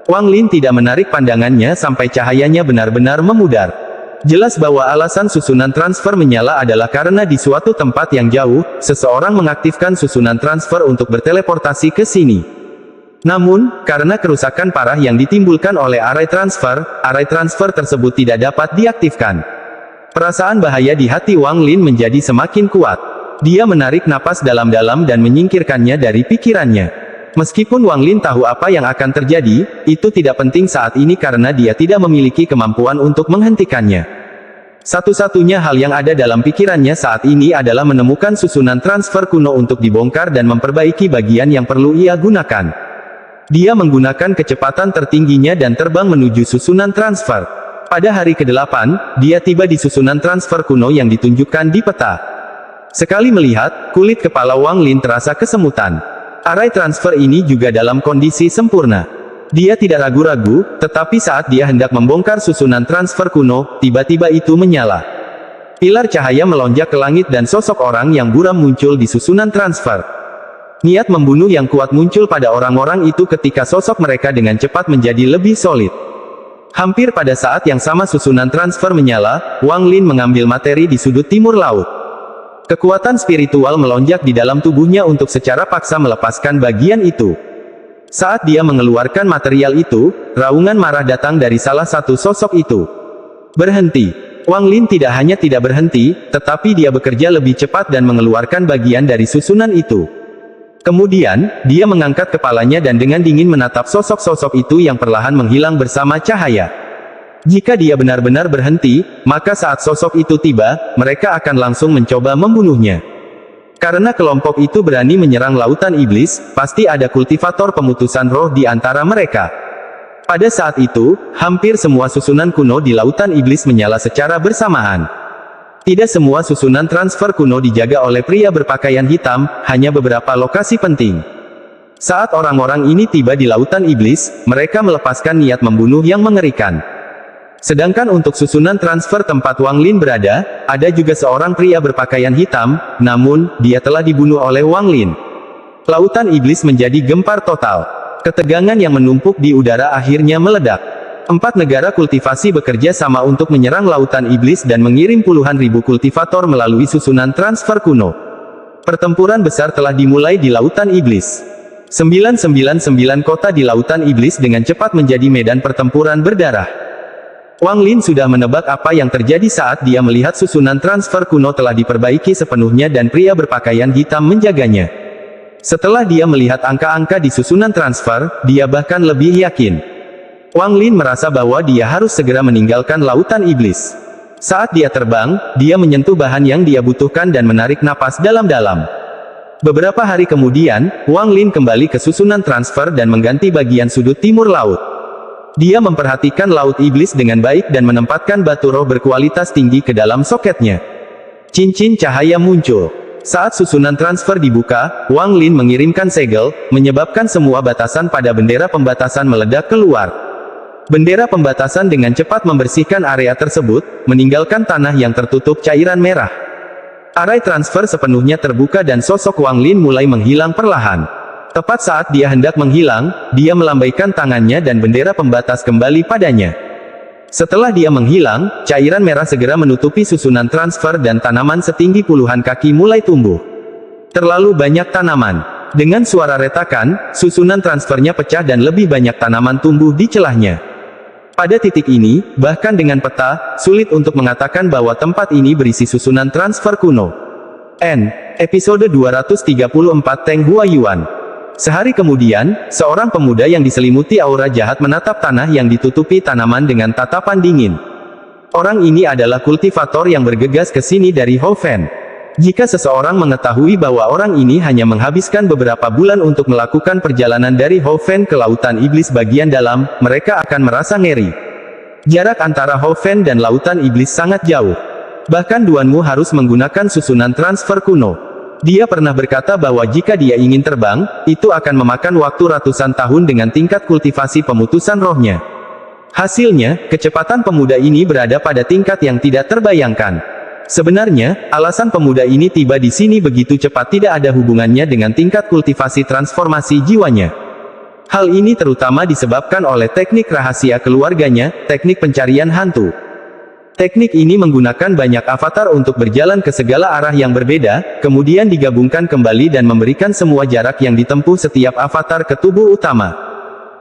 Wang Lin tidak menarik pandangannya sampai cahayanya benar-benar memudar. Jelas bahwa alasan susunan transfer menyala adalah karena di suatu tempat yang jauh, seseorang mengaktifkan susunan transfer untuk berteleportasi ke sini. Namun, karena kerusakan parah yang ditimbulkan oleh arai transfer tersebut tidak dapat diaktifkan. Perasaan bahaya di hati Wang Lin menjadi semakin kuat. Dia menarik napas dalam-dalam dan menyingkirkannya dari pikirannya. Meskipun Wang Lin tahu apa yang akan terjadi, itu tidak penting saat ini karena dia tidak memiliki kemampuan untuk menghentikannya. Satu-satunya hal yang ada dalam pikirannya saat ini adalah menemukan susunan transfer kuno untuk dibongkar dan memperbaiki bagian yang perlu ia gunakan. Dia menggunakan kecepatan tertingginya dan terbang menuju susunan transfer. Pada hari ke-8, dia tiba di susunan transfer kuno yang ditunjukkan di peta. Sekali melihat, kulit kepala Wang Lin terasa kesemutan. Arai transfer ini juga dalam kondisi sempurna. Dia tidak ragu-ragu, tetapi saat dia hendak membongkar susunan transfer kuno, tiba-tiba itu menyala. Pilar cahaya melonjak ke langit dan sosok orang yang buram muncul di susunan transfer. Niat membunuh yang kuat muncul pada orang-orang itu ketika sosok mereka dengan cepat menjadi lebih solid. Hampir pada saat yang sama susunan transfer menyala, Wang Lin mengambil materi di sudut timur laut. Kekuatan spiritual melonjak di dalam tubuhnya untuk secara paksa melepaskan bagian itu. Saat dia mengeluarkan material itu, raungan marah datang dari salah satu sosok itu. Berhenti. Wang Lin tidak hanya tidak berhenti, tetapi dia bekerja lebih cepat dan mengeluarkan bagian dari susunan itu. Kemudian, dia mengangkat kepalanya dan dengan dingin menatap sosok-sosok itu yang perlahan menghilang bersama cahaya. Jika dia benar-benar berhenti, maka saat sosok itu tiba, mereka akan langsung mencoba membunuhnya. Karena kelompok itu berani menyerang lautan iblis, pasti ada kultivator pemutusan roh di antara mereka. Pada saat itu, hampir semua susunan kuno di lautan iblis menyala secara bersamaan. Tidak semua susunan transfer kuno dijaga oleh pria berpakaian hitam, hanya beberapa lokasi penting. Saat orang-orang ini tiba di lautan iblis, mereka melepaskan niat membunuh yang mengerikan. Sedangkan untuk susunan transfer tempat Wang Lin berada, ada juga seorang pria berpakaian hitam, namun, dia telah dibunuh oleh Wang Lin. Lautan iblis menjadi gempar total. Ketegangan yang menumpuk di udara akhirnya meledak. 4 negara kultivasi bekerja sama untuk menyerang lautan iblis dan mengirim puluhan ribu kultivator melalui susunan transfer kuno. Pertempuran besar telah dimulai di lautan iblis. 999 kota di lautan iblis dengan cepat menjadi medan pertempuran berdarah. Wang Lin sudah menebak apa yang terjadi saat dia melihat susunan transfer kuno telah diperbaiki sepenuhnya dan pria berpakaian hitam menjaganya. Setelah dia melihat angka-angka di susunan transfer, dia bahkan lebih yakin. Wang Lin merasa bahwa dia harus segera meninggalkan lautan iblis. Saat dia terbang, dia menyentuh bahan yang dia butuhkan dan menarik napas dalam-dalam. Beberapa hari kemudian, Wang Lin kembali ke susunan transfer dan mengganti bagian sudut timur laut. Dia memperhatikan laut iblis dengan baik dan menempatkan batu roh berkualitas tinggi ke dalam soketnya. Cincin cahaya muncul. Saat susunan transfer dibuka, Wang Lin mengirimkan segel, menyebabkan semua batasan pada bendera pembatasan meledak keluar. Bendera pembatasan dengan cepat membersihkan area tersebut, meninggalkan tanah yang tertutup cairan merah. Area transfer sepenuhnya terbuka dan sosok Wang Lin mulai menghilang perlahan. Tepat saat dia hendak menghilang, dia melambaikan tangannya dan bendera pembatas kembali padanya. Setelah dia menghilang, cairan merah segera menutupi susunan transfer dan tanaman setinggi puluhan kaki mulai tumbuh. Terlalu banyak tanaman. Dengan suara retakan, susunan transfernya pecah dan lebih banyak tanaman tumbuh di celahnya. Pada titik ini, bahkan dengan peta, sulit untuk mengatakan bahwa tempat ini berisi susunan transfer kuno. Episode 234 Teng Huayuan. Sehari kemudian, seorang pemuda yang diselimuti aura jahat menatap tanah yang ditutupi tanaman dengan tatapan dingin. Orang ini adalah kultivator yang bergegas ke sini dari Hoven. Jika seseorang mengetahui bahwa orang ini hanya menghabiskan beberapa bulan untuk melakukan perjalanan dari Hoven ke lautan iblis bagian dalam, mereka akan merasa ngeri. Jarak antara Hoven dan lautan iblis sangat jauh. Bahkan Duanmu harus menggunakan susunan transfer kuno. Dia pernah berkata bahwa jika dia ingin terbang, itu akan memakan waktu ratusan tahun dengan tingkat kultivasi pemutusan rohnya. Hasilnya, kecepatan pemuda ini berada pada tingkat yang tidak terbayangkan. Sebenarnya, alasan pemuda ini tiba di sini begitu cepat tidak ada hubungannya dengan tingkat kultivasi transformasi jiwanya. Hal ini terutama disebabkan oleh teknik rahasia keluarganya, teknik pencarian hantu. Teknik ini menggunakan banyak avatar untuk berjalan ke segala arah yang berbeda, kemudian digabungkan kembali dan memberikan semua jarak yang ditempuh setiap avatar ke tubuh utama.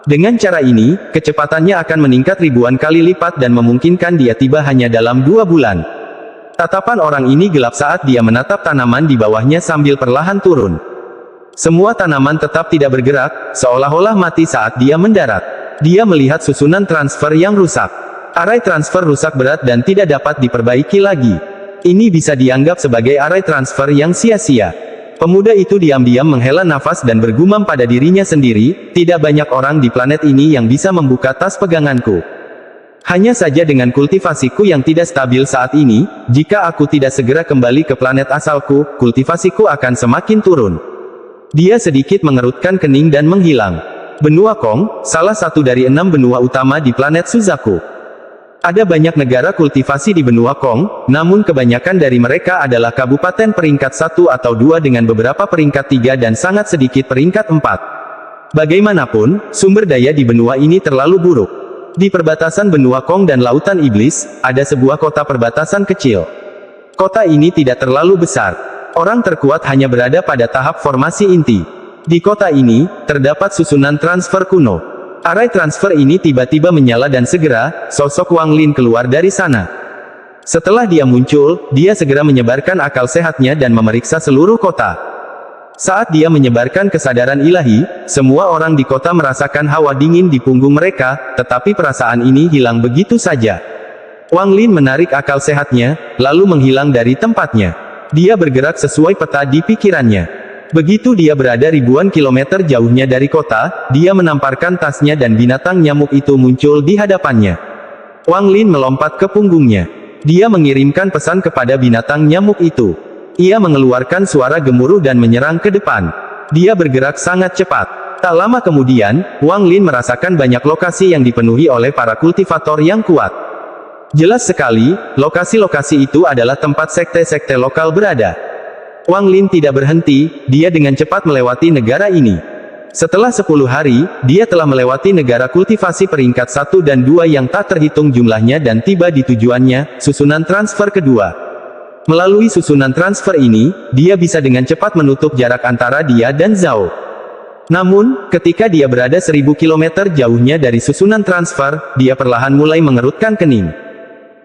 Dengan cara ini, kecepatannya akan meningkat ribuan kali lipat dan memungkinkan dia tiba hanya dalam 2 bulan. Tatapan orang ini gelap saat dia menatap tanaman di bawahnya sambil perlahan turun. Semua tanaman tetap tidak bergerak, seolah-olah mati saat dia mendarat. Dia melihat susunan transfer yang rusak. Area transfer rusak berat dan tidak dapat diperbaiki lagi. Ini bisa dianggap sebagai area transfer yang sia-sia. Pemuda itu diam-diam menghela nafas dan bergumam pada dirinya sendiri, tidak banyak orang di planet ini yang bisa membuka tas peganganku. Hanya saja dengan kultivasiku yang tidak stabil saat ini, jika aku tidak segera kembali ke planet asalku, kultivasiku akan semakin turun. Dia sedikit mengerutkan kening dan menghilang. Benua Kong, salah satu dari 6 benua utama di planet Suzaku. Ada banyak negara kultivasi di benua Kong, namun kebanyakan dari mereka adalah kabupaten peringkat 1 atau 2 dengan beberapa peringkat 3 dan sangat sedikit peringkat 4. Bagaimanapun, sumber daya di benua ini terlalu buruk. Di perbatasan benua Kong dan lautan iblis, ada sebuah kota perbatasan kecil. Kota ini tidak terlalu besar. Orang terkuat hanya berada pada tahap formasi inti. Di kota ini, terdapat susunan transfer kuno. Area transfer ini tiba-tiba menyala dan segera, sosok Wang Lin keluar dari sana. Setelah dia muncul, dia segera menyebarkan akal sehatnya dan memeriksa seluruh kota. Saat dia menyebarkan kesadaran ilahi, semua orang di kota merasakan hawa dingin di punggung mereka, tetapi perasaan ini hilang begitu saja. Wang Lin menarik akal sehatnya, lalu menghilang dari tempatnya. Dia bergerak sesuai peta di pikirannya. Begitu dia berada ribuan kilometer jauhnya dari kota, dia menamparkan tasnya dan binatang nyamuk itu muncul di hadapannya. Wang Lin melompat ke punggungnya. Dia mengirimkan pesan kepada binatang nyamuk itu. Ia mengeluarkan suara gemuruh dan menyerang ke depan. Dia bergerak sangat cepat. Tak lama kemudian, Wang Lin merasakan banyak lokasi yang dipenuhi oleh para kultivator yang kuat. Jelas sekali, lokasi-lokasi itu adalah tempat sekte-sekte lokal berada. Wang Lin tidak berhenti, dia dengan cepat melewati negara ini. Setelah 10 hari, dia telah melewati negara kultivasi peringkat 1 dan 2 yang tak terhitung jumlahnya dan tiba di tujuannya, susunan transfer kedua. Melalui susunan transfer ini, dia bisa dengan cepat menutup jarak antara dia dan Zhao. Namun, ketika dia berada 1000 km jauhnya dari susunan transfer, dia perlahan mulai mengerutkan kening.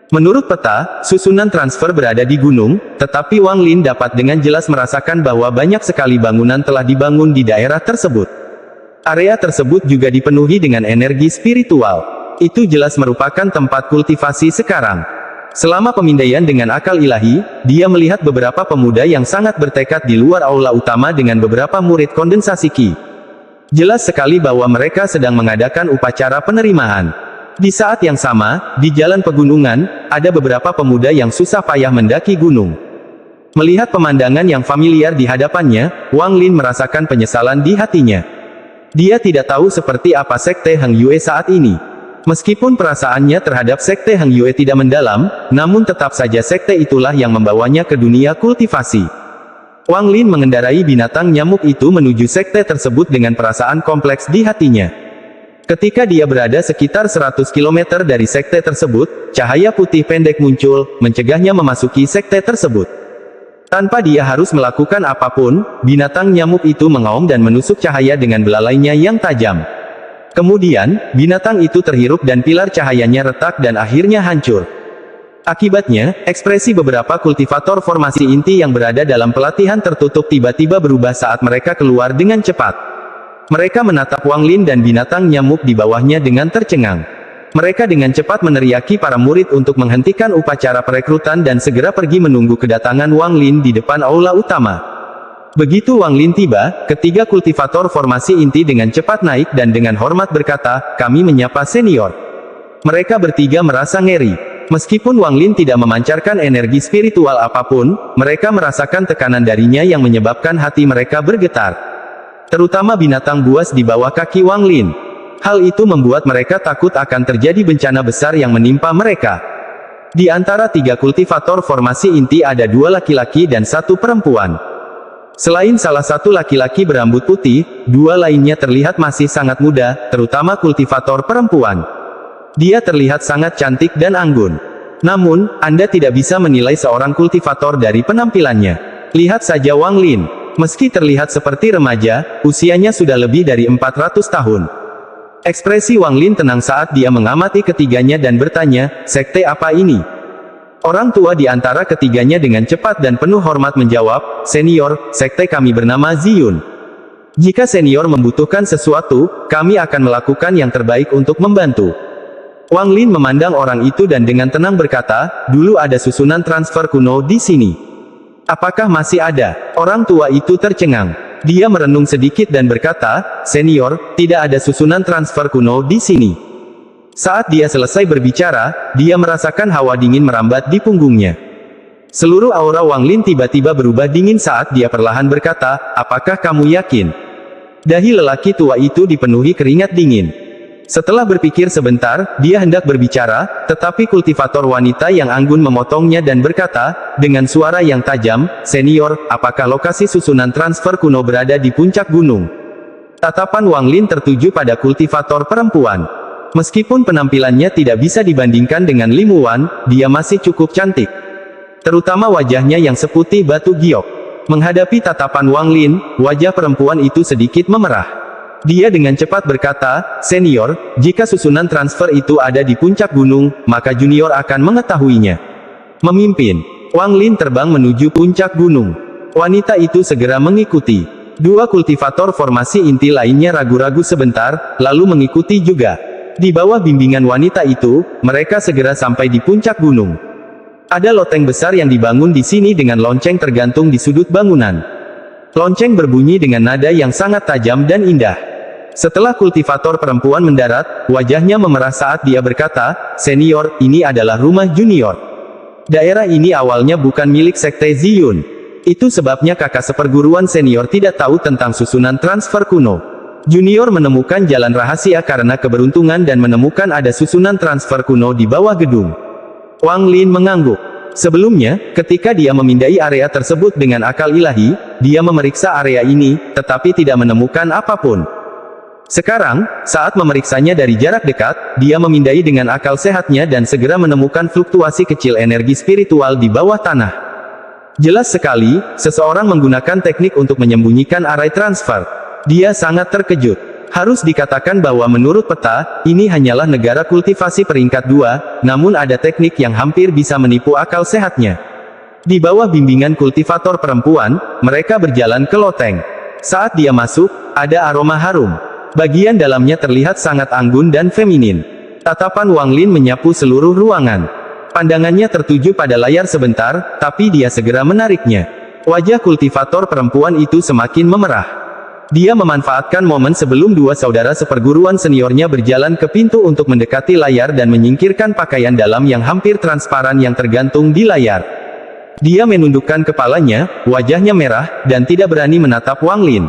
Menurut peta, susunan transfer berada di gunung, tetapi Wang Lin dapat dengan jelas merasakan bahwa banyak sekali bangunan telah dibangun di daerah tersebut. Area tersebut juga dipenuhi dengan energi spiritual. Itu jelas merupakan tempat kultivasi sekarang. Selama pemindaian dengan akal ilahi, dia melihat beberapa pemuda yang sangat bertekad di luar aula utama dengan beberapa murid kondensasi Qi. Jelas sekali bahwa mereka sedang mengadakan upacara penerimaan. Di saat yang sama, di jalan pegunungan, ada beberapa pemuda yang susah payah mendaki gunung. Melihat pemandangan yang familiar di hadapannya, Wang Lin merasakan penyesalan di hatinya. Dia tidak tahu seperti apa sekte Heng Yue saat ini. Meskipun perasaannya terhadap sekte Heng Yue tidak mendalam, namun tetap saja sekte itulah yang membawanya ke dunia kultivasi. Wang Lin mengendarai binatang nyamuk itu menuju sekte tersebut dengan perasaan kompleks di hatinya. Ketika dia berada sekitar 100 km dari sekte tersebut, cahaya putih pendek muncul, mencegahnya memasuki sekte tersebut. Tanpa dia harus melakukan apapun, binatang nyamuk itu mengaum dan menusuk cahaya dengan belalainya yang tajam. Kemudian, binatang itu terhirup dan pilar cahayanya retak dan akhirnya hancur. Akibatnya, ekspresi beberapa kultivator formasi inti yang berada dalam pelatihan tertutup tiba-tiba berubah saat mereka keluar dengan cepat. Mereka menatap Wang Lin dan binatang nyamuk di bawahnya dengan tercengang. Mereka dengan cepat meneriaki para murid untuk menghentikan upacara perekrutan dan segera pergi menunggu kedatangan Wang Lin di depan aula utama. Begitu Wang Lin tiba, ketiga kultivator formasi inti dengan cepat naik dan dengan hormat berkata, "Kami menyapa senior." Mereka bertiga merasa ngeri. Meskipun Wang Lin tidak memancarkan energi spiritual apapun, mereka merasakan tekanan darinya yang menyebabkan hati mereka bergetar. Terutama binatang buas di bawah kaki Wang Lin. Hal itu membuat mereka takut akan terjadi bencana besar yang menimpa mereka. Di antara tiga kultivator formasi inti ada 2 laki-laki dan 1 perempuan. Selain salah satu laki-laki berambut putih, 2 lainnya terlihat masih sangat muda, terutama kultivator perempuan. Dia terlihat sangat cantik dan anggun. Namun, Anda tidak bisa menilai seorang kultivator dari penampilannya. Lihat saja Wang Lin. Meski terlihat seperti remaja, usianya sudah lebih dari 400 tahun. Ekspresi Wang Lin tenang saat dia mengamati ketiganya dan bertanya, "Sekte apa ini?" Orang tua di antara ketiganya dengan cepat dan penuh hormat menjawab, "Senior, sekte kami bernama Ziyun. Jika senior membutuhkan sesuatu, kami akan melakukan yang terbaik untuk membantu." Wang Lin memandang orang itu dan dengan tenang berkata, "Dulu ada susunan transfer kuno di sini. Apakah masih ada?" Orang tua itu tercengang. Dia merenung sedikit dan berkata, "Senior, tidak ada susunan transfer kuno di sini." Saat dia selesai berbicara, dia merasakan hawa dingin merambat di punggungnya. Seluruh aura Wang Lin tiba-tiba berubah dingin saat dia perlahan berkata, "Apakah kamu yakin?" Dahi lelaki tua itu dipenuhi keringat dingin. Setelah berpikir sebentar, dia hendak berbicara, tetapi kultivator wanita yang anggun memotongnya dan berkata, dengan suara yang tajam, "Senior, apakah lokasi susunan transfer kuno berada di puncak gunung?" Tatapan Wang Lin tertuju pada kultivator perempuan. Meskipun penampilannya tidak bisa dibandingkan dengan Lim Wuan, dia masih cukup cantik. Terutama wajahnya yang seputih batu giok. Menghadapi tatapan Wang Lin, wajah perempuan itu sedikit memerah. Dia dengan cepat berkata, "Senior, jika susunan transfer itu ada di puncak gunung, maka junior akan mengetahuinya." Memimpin, Wang Lin terbang menuju puncak gunung. Wanita itu segera mengikuti. Dua kultivator formasi inti lainnya ragu-ragu sebentar, lalu mengikuti juga. Di bawah bimbingan wanita itu, mereka segera sampai di puncak gunung. Ada loteng besar yang dibangun di sini dengan lonceng tergantung di sudut bangunan. Lonceng berbunyi dengan nada yang sangat tajam dan indah. Setelah kultivator perempuan mendarat, wajahnya memerah saat dia berkata, "Senior, ini adalah rumah junior. Daerah ini awalnya bukan milik Sekte Ziyun. Itu sebabnya kakak seperguruan senior tidak tahu tentang susunan transfer kuno. Junior menemukan jalan rahasia karena keberuntungan dan menemukan ada susunan transfer kuno di bawah gedung." Wang Lin mengangguk. Sebelumnya, ketika dia memindai area tersebut dengan akal ilahi, dia memeriksa area ini, tetapi tidak menemukan apapun. Sekarang, saat memeriksanya dari jarak dekat, dia memindai dengan akal sehatnya dan segera menemukan fluktuasi kecil energi spiritual di bawah tanah. Jelas sekali, seseorang menggunakan teknik untuk menyembunyikan array transfer. Dia sangat terkejut. Harus dikatakan bahwa menurut peta, ini hanyalah negara kultivasi peringkat 2, namun ada teknik yang hampir bisa menipu akal sehatnya. Di bawah bimbingan kultivator perempuan, mereka berjalan ke loteng. Saat dia masuk, ada aroma harum. Bagian dalamnya terlihat sangat anggun dan feminin. Tatapan Wang Lin menyapu seluruh ruangan. Pandangannya tertuju pada layar sebentar, tapi dia segera menariknya. Wajah kultivator perempuan itu semakin memerah. Dia memanfaatkan momen sebelum dua saudara seperguruan seniornya berjalan ke pintu untuk mendekati layar dan menyingkirkan pakaian dalam yang hampir transparan yang tergantung di layar. Dia menundukkan kepalanya, wajahnya merah, dan tidak berani menatap Wang Lin.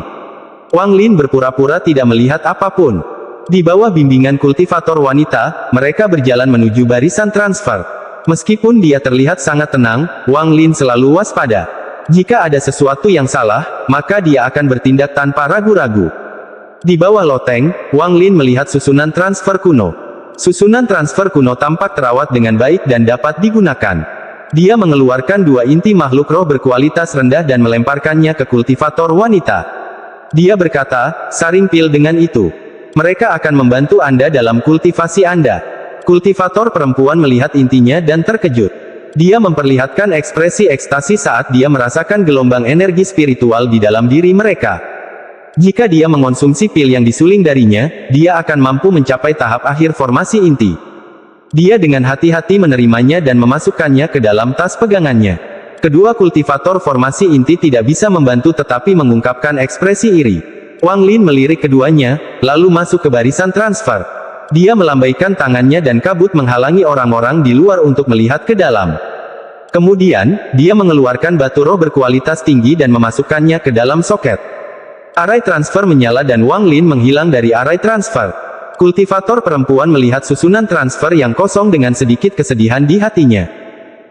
Wang Lin berpura-pura tidak melihat apapun. Di bawah bimbingan kultivator wanita, mereka berjalan menuju barisan transfer. Meskipun dia terlihat sangat tenang, Wang Lin selalu waspada. Jika ada sesuatu yang salah, maka dia akan bertindak tanpa ragu-ragu. Di bawah loteng, Wang Lin melihat susunan transfer kuno. Susunan transfer kuno tampak terawat dengan baik dan dapat digunakan. Dia mengeluarkan dua inti makhluk roh berkualitas rendah dan melemparkannya ke kultivator wanita. Dia berkata, "Saring pil dengan itu. Mereka akan membantu Anda dalam kultivasi Anda." Kultivator perempuan melihat intinya dan terkejut. Dia memperlihatkan ekspresi ekstasi saat dia merasakan gelombang energi spiritual di dalam diri mereka. Jika dia mengonsumsi pil yang disuling darinya, dia akan mampu mencapai tahap akhir formasi inti. Dia dengan hati-hati menerimanya dan memasukkannya ke dalam tas pegangannya. Kedua kultivator formasi inti tidak bisa membantu tetapi mengungkapkan ekspresi iri. Wang Lin melirik keduanya, lalu masuk ke barisan transfer. Dia melambaikan tangannya dan kabut menghalangi orang-orang di luar untuk melihat ke dalam. Kemudian, dia mengeluarkan batu roh berkualitas tinggi dan memasukkannya ke dalam soket. Array transfer menyala dan Wang Lin menghilang dari array transfer. Kultivator perempuan melihat susunan transfer yang kosong dengan sedikit kesedihan di hatinya.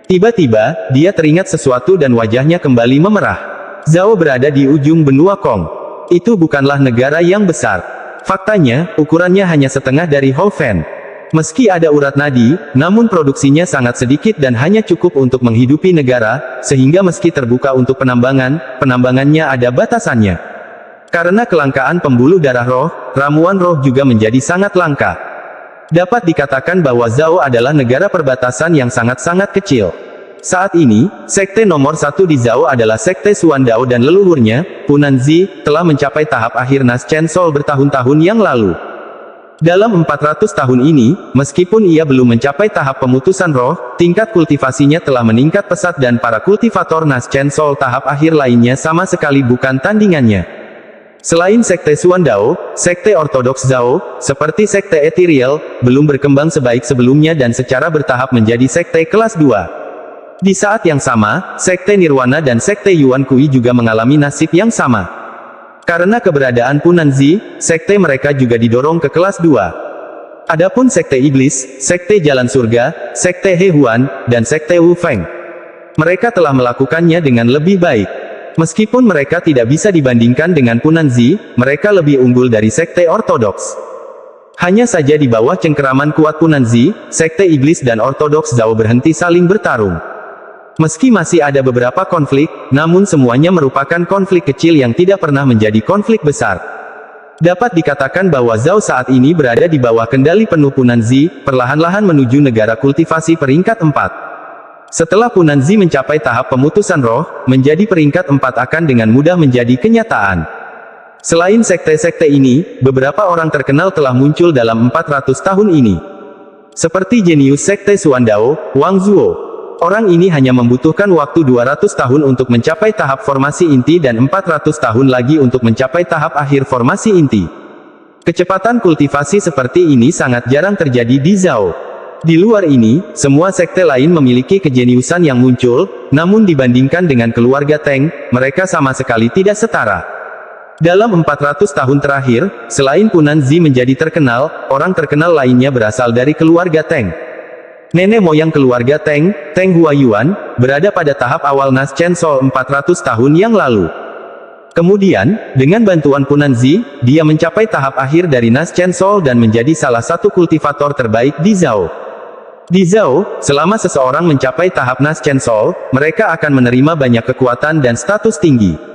Tiba-tiba, dia teringat sesuatu dan wajahnya kembali memerah. Zhao berada di ujung benua Kong. Itu bukanlah negara yang besar. Faktanya, ukurannya hanya setengah dari Hoven. Meski ada urat nadi, namun produksinya sangat sedikit dan hanya cukup untuk menghidupi negara, sehingga meski terbuka untuk penambangan, penambangannya ada batasannya. Karena kelangkaan pembuluh darah roh, ramuan roh juga menjadi sangat langka. Dapat dikatakan bahwa Zhao adalah negara perbatasan yang sangat-sangat kecil. Saat ini, sekte nomor 1 di Zhao adalah sekte Xuan Dao dan leluhurnya, Punanzi, telah mencapai tahap akhir Nas Chen Sol bertahun-tahun yang lalu. Dalam 400 tahun ini, meskipun ia belum mencapai tahap pemutusan roh, tingkat kultivasinya telah meningkat pesat dan para kultivator Nas Chen Sol tahap akhir lainnya sama sekali bukan tandingannya. Selain sekte Xuan Dao, sekte ortodoks Zhao, seperti sekte Ethereal, belum berkembang sebaik sebelumnya dan secara bertahap menjadi sekte kelas 2. Di saat yang sama, sekte Nirwana dan sekte Yuan Kui juga mengalami nasib yang sama. Karena keberadaan Punanzi, sekte mereka juga didorong ke kelas 2. Adapun sekte Iblis, sekte Jalan Surga, sekte He Huan, dan sekte Wu Feng, mereka telah melakukannya dengan lebih baik. Meskipun mereka tidak bisa dibandingkan dengan Punanzi, mereka lebih unggul dari sekte ortodoks. Hanya saja di bawah cengkeraman kuat Punanzi, sekte Iblis dan ortodoks Zhao berhenti saling bertarung. Meski masih ada beberapa konflik, namun semuanya merupakan konflik kecil yang tidak pernah menjadi konflik besar. Dapat dikatakan bahwa Zhao saat ini berada di bawah kendali penuh Punanzi, perlahan-lahan menuju negara kultivasi peringkat 4. Setelah Punanzi mencapai tahap pemutusan roh, menjadi peringkat 4 akan dengan mudah menjadi kenyataan. Selain sekte-sekte ini, beberapa orang terkenal telah muncul dalam 400 tahun ini. Seperti jenius sekte Xuandao, Wang Zuo. Orang ini hanya membutuhkan waktu 200 tahun untuk mencapai tahap formasi inti dan 400 tahun lagi untuk mencapai tahap akhir formasi inti. Kecepatan kultivasi seperti ini sangat jarang terjadi di Zhao. Di luar ini, semua sekte lain memiliki kejeniusan yang muncul, namun dibandingkan dengan keluarga Teng, mereka sama sekali tidak setara. Dalam 400 tahun terakhir, selain Punan Zi menjadi terkenal, orang terkenal lainnya berasal dari keluarga Teng. Nenek moyang keluarga Teng, Teng Huayuan, berada pada tahap awal Nas Chen Sol 400 tahun yang lalu. Kemudian, dengan bantuan Punan Zi, dia mencapai tahap akhir dari Nas Chen Sol dan menjadi salah satu kultivator terbaik di Zhao. Di Zhao, selama seseorang mencapai tahap Nas Chen Sol, mereka akan menerima banyak kekuatan dan status tinggi.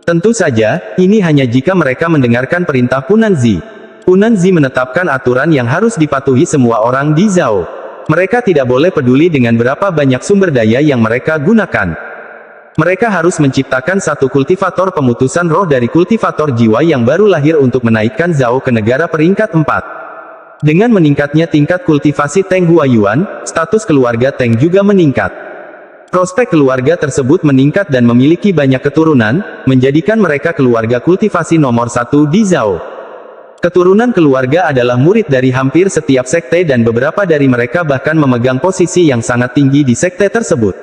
Tentu saja, ini hanya jika mereka mendengarkan perintah Punan Zi. Punan Zi menetapkan aturan yang harus dipatuhi semua orang di Zhao. Mereka tidak boleh peduli dengan berapa banyak sumber daya yang mereka gunakan. Mereka harus menciptakan satu kultivator pemutusan roh dari kultivator jiwa yang baru lahir untuk menaikkan Zhao ke negara peringkat 4. Dengan meningkatnya tingkat kultivasi Teng Huayuan, status keluarga Teng juga meningkat. Prospek keluarga tersebut meningkat dan memiliki banyak keturunan, menjadikan mereka keluarga kultivasi nomor 1 di Zhao. Keturunan keluarga adalah murid dari hampir setiap sekte dan beberapa dari mereka bahkan memegang posisi yang sangat tinggi di sekte tersebut.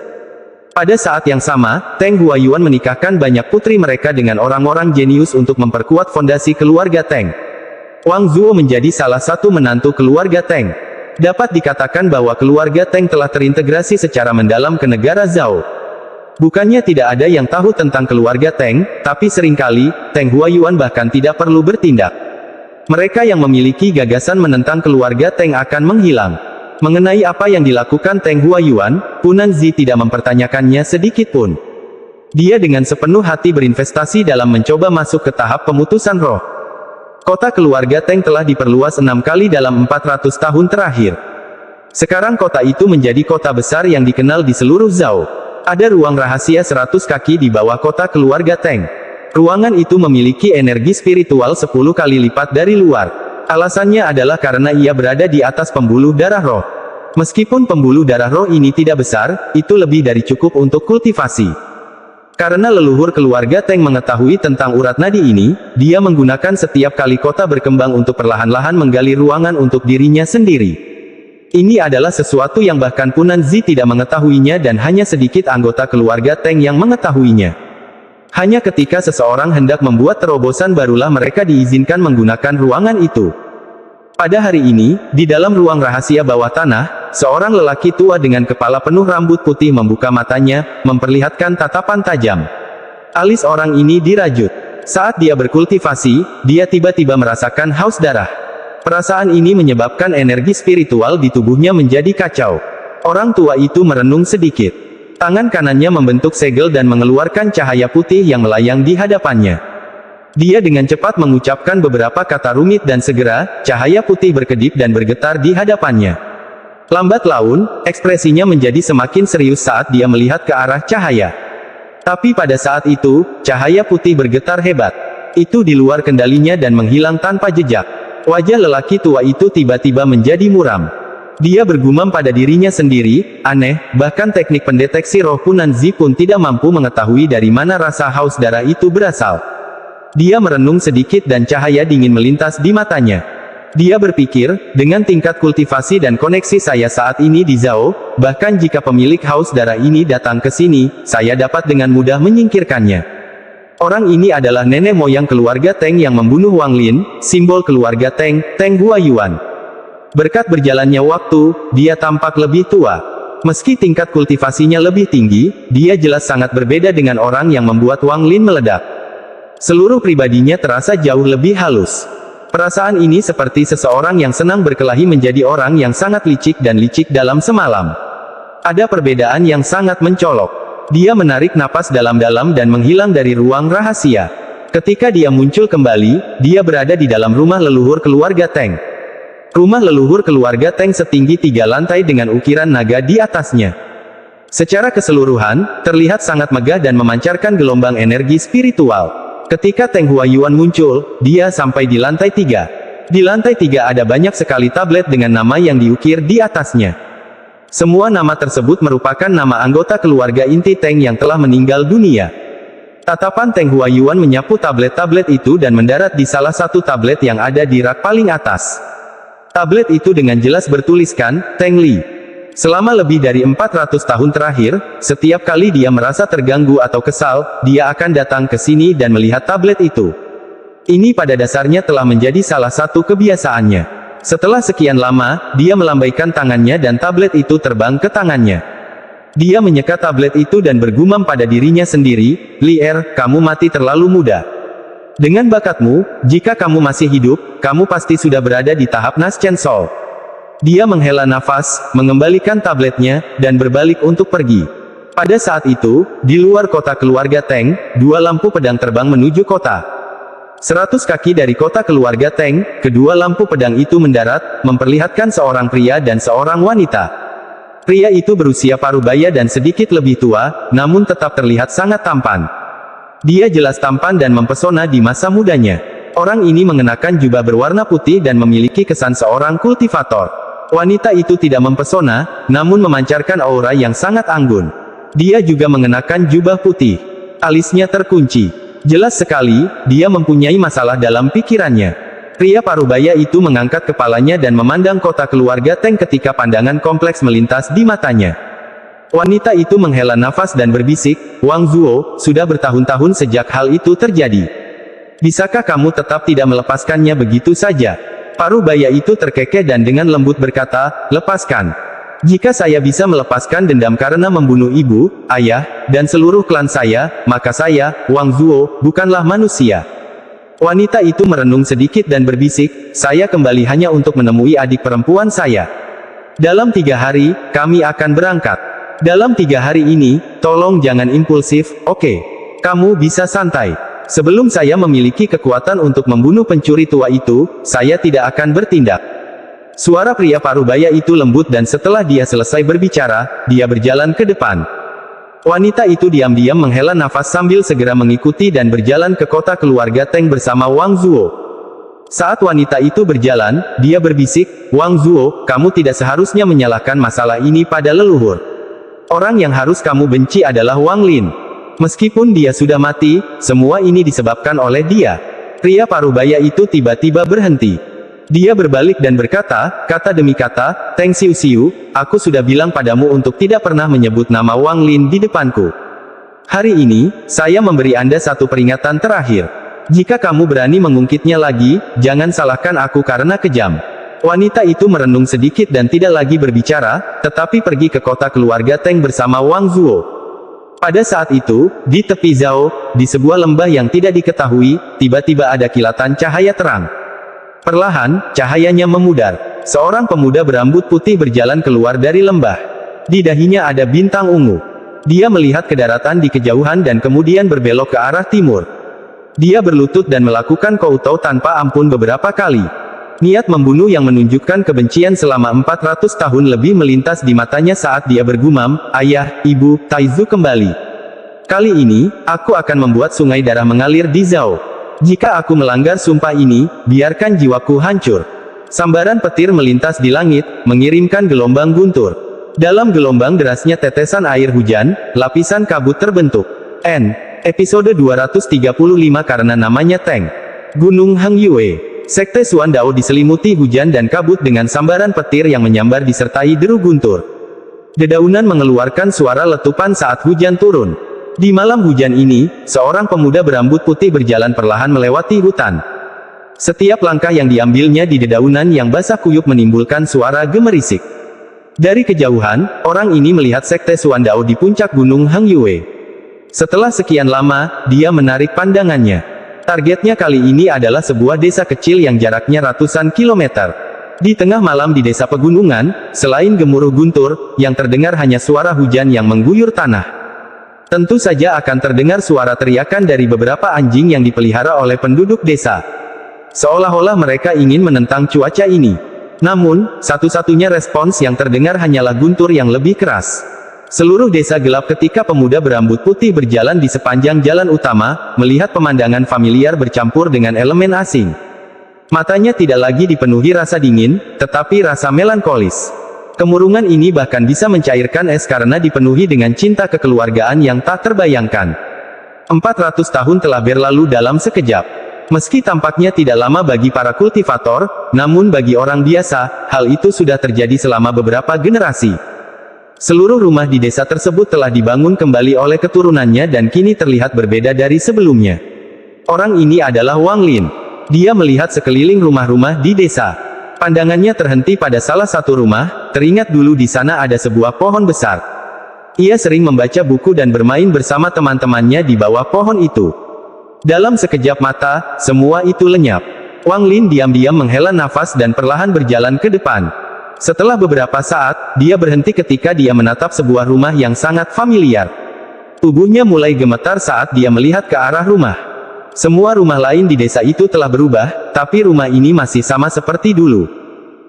Pada saat yang sama, Teng Huayuan menikahkan banyak putri mereka dengan orang-orang jenius untuk memperkuat fondasi keluarga Teng. Wang Zuo menjadi salah satu menantu keluarga Teng. Dapat dikatakan bahwa keluarga Teng telah terintegrasi secara mendalam ke negara Zhao. Bukannya tidak ada yang tahu tentang keluarga Teng, tapi seringkali, Teng Huayuan bahkan tidak perlu bertindak. Mereka yang memiliki gagasan menentang keluarga Teng akan menghilang. Mengenai apa yang dilakukan Teng Huayuan, Punan Zi tidak mempertanyakannya sedikit pun. Dia dengan sepenuh hati berinvestasi dalam mencoba masuk ke tahap pemutusan roh. Kota keluarga Teng telah diperluas 6 kali dalam 400 tahun terakhir. Sekarang kota itu menjadi kota besar yang dikenal di seluruh Zhao. Ada ruang rahasia 100 kaki di bawah kota keluarga Teng. Ruangan itu memiliki energi spiritual 10 kali lipat dari luar. Alasannya adalah karena ia berada di atas pembuluh darah roh. Meskipun pembuluh darah roh ini tidak besar, itu lebih dari cukup untuk kultivasi. Karena leluhur keluarga Teng mengetahui tentang urat nadi ini, dia menggunakan setiap kali kota berkembang untuk perlahan-lahan menggali ruangan untuk dirinya sendiri. Ini adalah sesuatu yang bahkan Punan Zi tidak mengetahuinya dan hanya sedikit anggota keluarga Teng yang mengetahuinya. Hanya ketika seseorang hendak membuat terobosan barulah mereka diizinkan menggunakan ruangan itu. Pada hari ini, di dalam ruang rahasia bawah tanah, seorang lelaki tua dengan kepala penuh rambut putih membuka matanya, memperlihatkan tatapan tajam. Alis orang ini dirajut. Saat dia berkultivasi, dia tiba-tiba merasakan haus darah. Perasaan ini menyebabkan energi spiritual di tubuhnya menjadi kacau. Orang tua itu merenung sedikit. Tangan kanannya membentuk segel dan mengeluarkan cahaya putih yang melayang di hadapannya. Dia dengan cepat mengucapkan beberapa kata rumit dan segera, cahaya putih berkedip dan bergetar di hadapannya. Lambat laun, ekspresinya menjadi semakin serius saat dia melihat ke arah cahaya. Tapi pada saat itu, cahaya putih bergetar hebat. Itu di luar kendalinya dan menghilang tanpa jejak. Wajah lelaki tua itu tiba-tiba menjadi muram. Dia bergumam pada dirinya sendiri, aneh, bahkan teknik pendeteksi roh Punan Zi pun tidak mampu mengetahui dari mana rasa haus darah itu berasal. Dia merenung sedikit dan cahaya dingin melintas di matanya. Dia berpikir, dengan tingkat kultivasi dan koneksi saya saat ini di Zhao, bahkan jika pemilik haus darah ini datang ke sini, saya dapat dengan mudah menyingkirkannya. Orang ini adalah nenek moyang keluarga Teng yang membunuh Wang Lin, simbol keluarga Teng, Teng Huayuan. Berkat berjalannya waktu, dia tampak lebih tua. Meski tingkat kultivasinya lebih tinggi, dia jelas sangat berbeda dengan orang yang membuat Wang Lin meledak. Seluruh pribadinya terasa jauh lebih halus. Perasaan ini seperti seseorang yang senang berkelahi menjadi orang yang sangat licik dan licik dalam semalam. Ada perbedaan yang sangat mencolok. Dia menarik napas dalam-dalam dan menghilang dari ruang rahasia. Ketika dia muncul kembali, dia berada di dalam rumah leluhur keluarga Teng. Rumah leluhur keluarga Teng setinggi 3 lantai dengan ukiran naga di atasnya. Secara keseluruhan, terlihat sangat megah dan memancarkan gelombang energi spiritual. Ketika Teng Huayuan muncul, dia sampai di lantai 3. Di lantai 3 ada banyak sekali tablet dengan nama yang diukir di atasnya. Semua nama tersebut merupakan nama anggota keluarga inti Teng yang telah meninggal dunia. Tatapan Teng Huayuan menyapu tablet-tablet itu dan mendarat di salah satu tablet yang ada di rak paling atas. Tablet itu dengan jelas bertuliskan, Teng Li. Selama lebih dari 400 tahun terakhir, setiap kali dia merasa terganggu atau kesal, dia akan datang ke sini dan melihat tablet itu. Ini pada dasarnya telah menjadi salah satu kebiasaannya. Setelah sekian lama, dia melambaikan tangannya dan tablet itu terbang ke tangannya. Dia menyeka tablet itu dan bergumam pada dirinya sendiri, Li Er, kamu mati terlalu muda. Dengan bakatmu, jika kamu masih hidup, kamu pasti sudah berada di tahap Naschen Soul. Dia menghela nafas, mengembalikan tabletnya, dan berbalik untuk pergi. Pada saat itu, di luar kota keluarga Teng, 2 lampu pedang terbang menuju kota. 100 kaki dari kota keluarga Teng, kedua lampu pedang itu mendarat, memperlihatkan seorang pria dan seorang wanita. Pria itu berusia parubaya dan sedikit lebih tua, namun tetap terlihat sangat tampan. Dia jelas tampan dan mempesona di masa mudanya. Orang ini mengenakan jubah berwarna putih dan memiliki kesan seorang kultivator. Wanita itu tidak mempesona, namun memancarkan aura yang sangat anggun. Dia juga mengenakan jubah putih. Alisnya terkunci. Jelas sekali, dia mempunyai masalah dalam pikirannya. Pria parubaya itu mengangkat kepalanya dan memandang kota keluarga Teng ketika pandangan kompleks melintas di matanya. Wanita itu menghela nafas dan berbisik, Wang Zuo, sudah bertahun-tahun sejak hal itu terjadi. Bisakah kamu tetap tidak melepaskannya begitu saja? Parubaya itu terkekeh dan dengan lembut berkata, lepaskan. Jika saya bisa melepaskan dendam karena membunuh ibu, ayah, dan seluruh klan saya, maka saya, Wang Zuo, bukanlah manusia. Wanita itu merenung sedikit dan berbisik, saya kembali hanya untuk menemui adik perempuan saya. Dalam 3 hari, kami akan berangkat. Dalam 3 hari ini, tolong jangan impulsif, oke? Kamu bisa santai. Sebelum saya memiliki kekuatan untuk membunuh pencuri tua itu, saya tidak akan bertindak. Suara pria parubaya itu lembut dan setelah dia selesai berbicara, dia berjalan ke depan. Wanita itu diam-diam menghela nafas sambil segera mengikuti dan berjalan ke kota keluarga Teng bersama Wang Zuo. Saat wanita itu berjalan, dia berbisik, Wang Zuo, kamu tidak seharusnya menyalahkan masalah ini pada leluhur. Orang yang harus kamu benci adalah Wang Lin. Meskipun dia sudah mati, semua ini disebabkan oleh dia. Pria parubaya itu tiba-tiba berhenti. Dia berbalik dan berkata, kata demi kata, Teng Xiu Xiu, aku sudah bilang padamu untuk tidak pernah menyebut nama Wang Lin di depanku. Hari ini, saya memberi Anda satu peringatan terakhir. Jika kamu berani mengungkitnya lagi, jangan salahkan aku karena kejam. Wanita itu merenung sedikit dan tidak lagi berbicara, tetapi pergi ke kota keluarga Teng bersama Wang Zuo. Pada saat itu, di tepi Zhao, di sebuah lembah yang tidak diketahui, tiba-tiba ada kilatan cahaya terang. Perlahan, cahayanya memudar. Seorang pemuda berambut putih berjalan keluar dari lembah. Di dahinya ada bintang ungu. Dia melihat ke daratan di kejauhan dan kemudian berbelok ke arah timur. Dia berlutut dan melakukan koutou tanpa ampun beberapa kali. Niat membunuh yang menunjukkan kebencian selama 400 tahun lebih melintas di matanya saat dia bergumam, ayah, ibu, Taizu kembali. Kali ini, aku akan membuat sungai darah mengalir di Zhao. Jika aku melanggar sumpah ini, biarkan jiwaku hancur. Sambaran petir melintas di langit, mengirimkan gelombang guntur. Dalam gelombang derasnya tetesan air hujan, lapisan kabut terbentuk. Episode 235 karena namanya Teng. Gunung Hang Yue. Sekte Xuan Dao diselimuti hujan dan kabut dengan sambaran petir yang menyambar disertai deru guntur. Dedaunan mengeluarkan suara letupan saat hujan turun. Di malam hujan ini, seorang pemuda berambut putih berjalan perlahan melewati hutan. Setiap langkah yang diambilnya di dedaunan yang basah kuyup menimbulkan suara gemerisik. Dari kejauhan, orang ini melihat Sekte Xuan Dao di puncak gunung Hang Yue. Setelah sekian lama, dia menarik pandangannya. Targetnya kali ini adalah sebuah desa kecil yang jaraknya ratusan kilometer. Di tengah malam di desa pegunungan, selain gemuruh guntur, yang terdengar hanya suara hujan yang mengguyur tanah. Tentu saja akan terdengar suara teriakan dari beberapa anjing yang dipelihara oleh penduduk desa. Seolah-olah mereka ingin menentang cuaca ini. Namun, satu-satunya respons yang terdengar hanyalah guntur yang lebih keras. Seluruh desa gelap ketika pemuda berambut putih berjalan di sepanjang jalan utama, melihat pemandangan familiar bercampur dengan elemen asing. Matanya tidak lagi dipenuhi rasa dingin, tetapi rasa melankolis. Kemurungan ini bahkan bisa mencairkan es karena dipenuhi dengan cinta kekeluargaan yang tak terbayangkan. 400 tahun telah berlalu dalam sekejap. Meski tampaknya tidak lama bagi para kultivator, namun bagi orang biasa, hal itu sudah terjadi selama beberapa generasi. Seluruh rumah di desa tersebut telah dibangun kembali oleh keturunannya dan kini terlihat berbeda dari sebelumnya. Orang ini adalah Wang Lin. Dia melihat sekeliling rumah-rumah di desa. Pandangannya terhenti pada salah satu rumah, teringat dulu di sana ada sebuah pohon besar. Ia sering membaca buku dan bermain bersama teman-temannya di bawah pohon itu. Dalam sekejap mata, semua itu lenyap. Wang Lin diam-diam menghela nafas dan perlahan berjalan ke depan. Setelah beberapa saat, dia berhenti ketika dia menatap sebuah rumah yang sangat familiar. Tubuhnya mulai gemetar saat dia melihat ke arah rumah. Semua rumah lain di desa itu telah berubah, tapi rumah ini masih sama seperti dulu.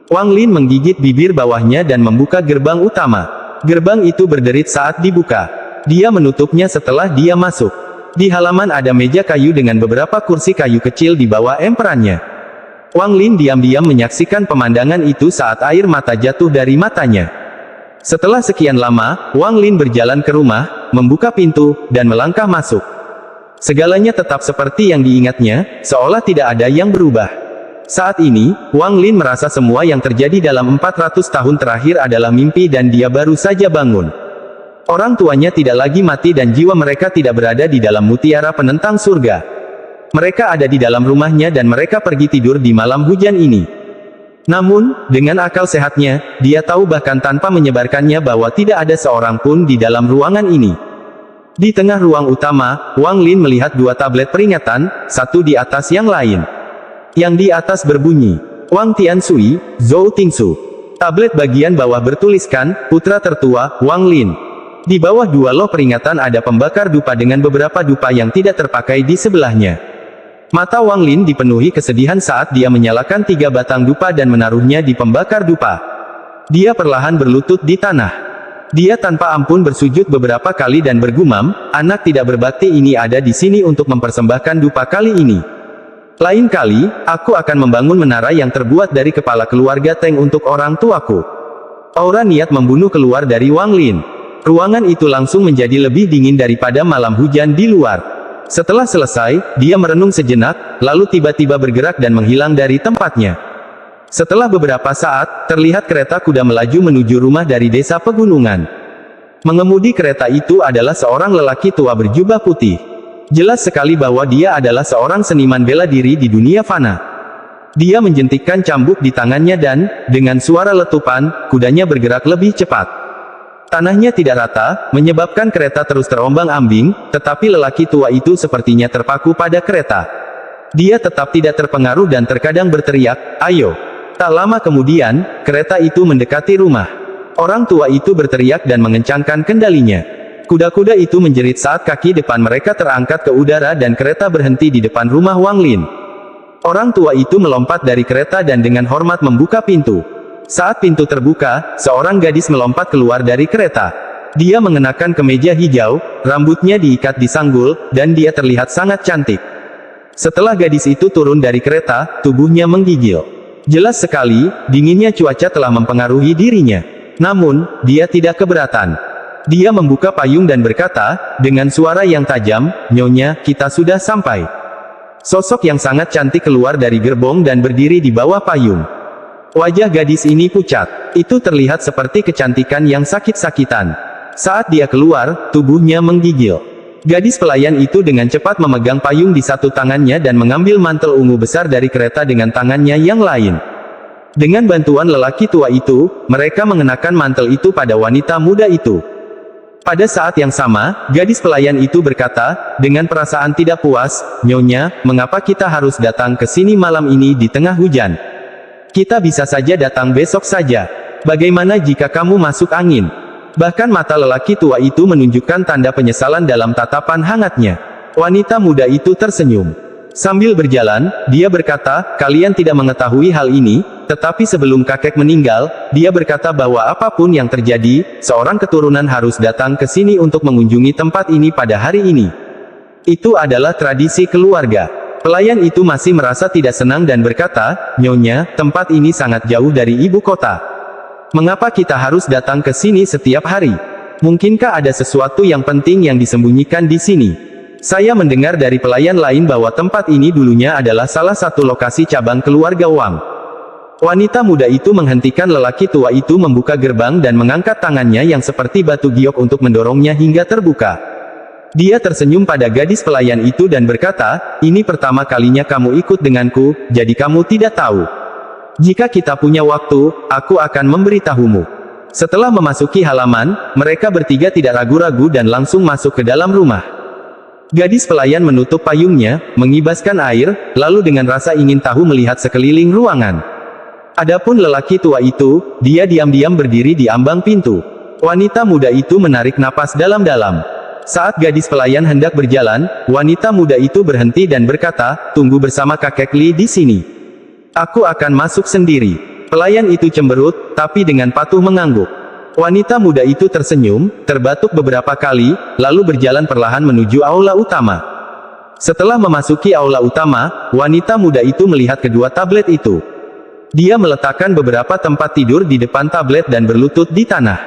Wang Lin menggigit bibir bawahnya dan membuka gerbang utama. Gerbang itu berderit saat dibuka. Dia menutupnya setelah dia masuk. Di halaman ada meja kayu dengan beberapa kursi kayu kecil di bawah emperannya. Wang Lin diam-diam menyaksikan pemandangan itu saat air mata jatuh dari matanya. Setelah sekian lama, Wang Lin berjalan ke rumah, membuka pintu, dan melangkah masuk. Segalanya tetap seperti yang diingatnya, seolah tidak ada yang berubah. Saat ini, Wang Lin merasa semua yang terjadi dalam 400 tahun terakhir adalah mimpi dan dia baru saja bangun. Orang tuanya tidak lagi mati dan jiwa mereka tidak berada di dalam mutiara penentang surga. Mereka ada di dalam rumahnya dan mereka pergi tidur di malam hujan ini. Namun, dengan akal sehatnya, dia tahu bahkan tanpa menyebarkannya bahwa tidak ada seorang pun di dalam ruangan ini. Di tengah ruang utama, Wang Lin melihat dua tablet peringatan, satu di atas yang lain. Yang di atas berbunyi, Wang Tianshui, Zhou Tingsu. Tablet bagian bawah bertuliskan, putra tertua, Wang Lin. Di bawah dua loh peringatan ada pembakar dupa dengan beberapa dupa yang tidak terpakai di sebelahnya. Mata Wang Lin dipenuhi kesedihan saat dia menyalakan 3 batang dupa dan menaruhnya di pembakar dupa. Dia perlahan berlutut di tanah. Dia tanpa ampun bersujud beberapa kali dan bergumam, anak tidak berbakti ini ada di sini untuk mempersembahkan dupa kali ini. Lain kali, aku akan membangun menara yang terbuat dari kepala keluarga Teng untuk orang tuaku. Aura niat membunuh keluar dari Wang Lin. Ruangan itu langsung menjadi lebih dingin daripada malam hujan di luar. Setelah selesai, dia merenung sejenak, lalu tiba-tiba bergerak dan menghilang dari tempatnya. Setelah beberapa saat, terlihat kereta kuda melaju menuju rumah dari desa pegunungan. Mengemudi kereta itu adalah seorang lelaki tua berjubah putih. Jelas sekali bahwa dia adalah seorang seniman bela diri di dunia fana. Dia menjentikkan cambuk di tangannya dan, dengan suara letupan, kudanya bergerak lebih cepat. Tanahnya tidak rata, menyebabkan kereta terus terombang-ambing, tetapi lelaki tua itu sepertinya terpaku pada kereta. Dia tetap tidak terpengaruh dan terkadang berteriak, "Ayo!" Tak lama kemudian, kereta itu mendekati rumah. Orang tua itu berteriak dan mengencangkan kendalinya. Kuda-kuda itu menjerit saat kaki depan mereka terangkat ke udara dan kereta berhenti di depan rumah Wang Lin. Orang tua itu melompat dari kereta dan dengan hormat membuka pintu. Saat pintu terbuka, seorang gadis melompat keluar dari kereta. Dia mengenakan kemeja hijau, rambutnya diikat di sanggul, dan dia terlihat sangat cantik. Setelah gadis itu turun dari kereta, tubuhnya menggigil. Jelas sekali, dinginnya cuaca telah mempengaruhi dirinya. Namun, dia tidak keberatan. Dia membuka payung dan berkata, dengan suara yang tajam, "Nyonya, kita sudah sampai." Sosok yang sangat cantik keluar dari gerbong dan berdiri di bawah payung. Wajah gadis ini pucat. Itu terlihat seperti kecantikan yang sakit-sakitan. Saat dia keluar, tubuhnya menggigil. Gadis pelayan itu dengan cepat memegang payung di satu tangannya dan mengambil mantel ungu besar dari kereta dengan tangannya yang lain. Dengan bantuan lelaki tua itu, mereka mengenakan mantel itu pada wanita muda itu. Pada saat yang sama, gadis pelayan itu berkata, dengan perasaan tidak puas, "Nyonya, mengapa kita harus datang ke sini malam ini di tengah hujan? Kita bisa saja datang besok saja. Bagaimana jika kamu masuk angin?" Bahkan mata lelaki tua itu menunjukkan tanda penyesalan dalam tatapan hangatnya. Wanita muda itu tersenyum. Sambil berjalan, dia berkata, kalian tidak mengetahui hal ini, tetapi sebelum kakek meninggal, dia berkata bahwa apapun yang terjadi, seorang keturunan harus datang ke sini untuk mengunjungi tempat ini pada hari ini. Itu adalah tradisi keluarga. Pelayan itu masih merasa tidak senang dan berkata, Nyonya, tempat ini sangat jauh dari ibu kota. Mengapa kita harus datang ke sini setiap hari? Mungkinkah ada sesuatu yang penting yang disembunyikan di sini? Saya mendengar dari pelayan lain bahwa tempat ini dulunya adalah salah satu lokasi cabang keluarga Wang. Wanita muda itu menghentikan lelaki tua itu membuka gerbang dan mengangkat tangannya yang seperti batu giok untuk mendorongnya hingga terbuka. Dia tersenyum pada gadis pelayan itu dan berkata, ini pertama kalinya kamu ikut denganku, jadi kamu tidak tahu. Jika kita punya waktu, aku akan memberitahumu. Setelah memasuki halaman, mereka bertiga tidak ragu-ragu dan langsung masuk ke dalam rumah. Gadis pelayan menutup payungnya, mengibaskan air, lalu dengan rasa ingin tahu melihat sekeliling ruangan. Adapun lelaki tua itu, dia diam-diam berdiri di ambang pintu. Wanita muda itu menarik napas dalam-dalam. Saat gadis pelayan hendak berjalan, wanita muda itu berhenti dan berkata, tunggu bersama kakek Li di sini. Aku akan masuk sendiri. Pelayan itu cemberut, tapi dengan patuh mengangguk. Wanita muda itu tersenyum, terbatuk beberapa kali, lalu berjalan perlahan menuju aula utama. Setelah memasuki aula utama, wanita muda itu melihat kedua tablet itu. Dia meletakkan beberapa tempat tidur di depan tablet dan berlutut di tanah.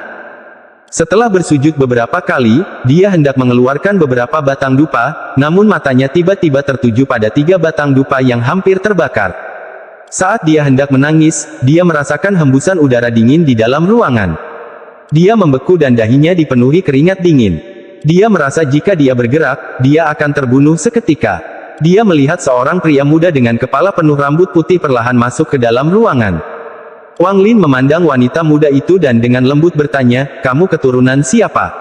Setelah bersujud beberapa kali, dia hendak mengeluarkan beberapa batang dupa, namun matanya tiba-tiba tertuju pada 3 batang dupa yang hampir terbakar. Saat dia hendak menangis, dia merasakan hembusan udara dingin di dalam ruangan. Dia membeku dan dahinya dipenuhi keringat dingin. Dia merasa jika dia bergerak, dia akan terbunuh seketika. Dia melihat seorang pria muda dengan kepala penuh rambut putih perlahan masuk ke dalam ruangan. Wang Lin memandang wanita muda itu dan dengan lembut bertanya, kamu keturunan siapa?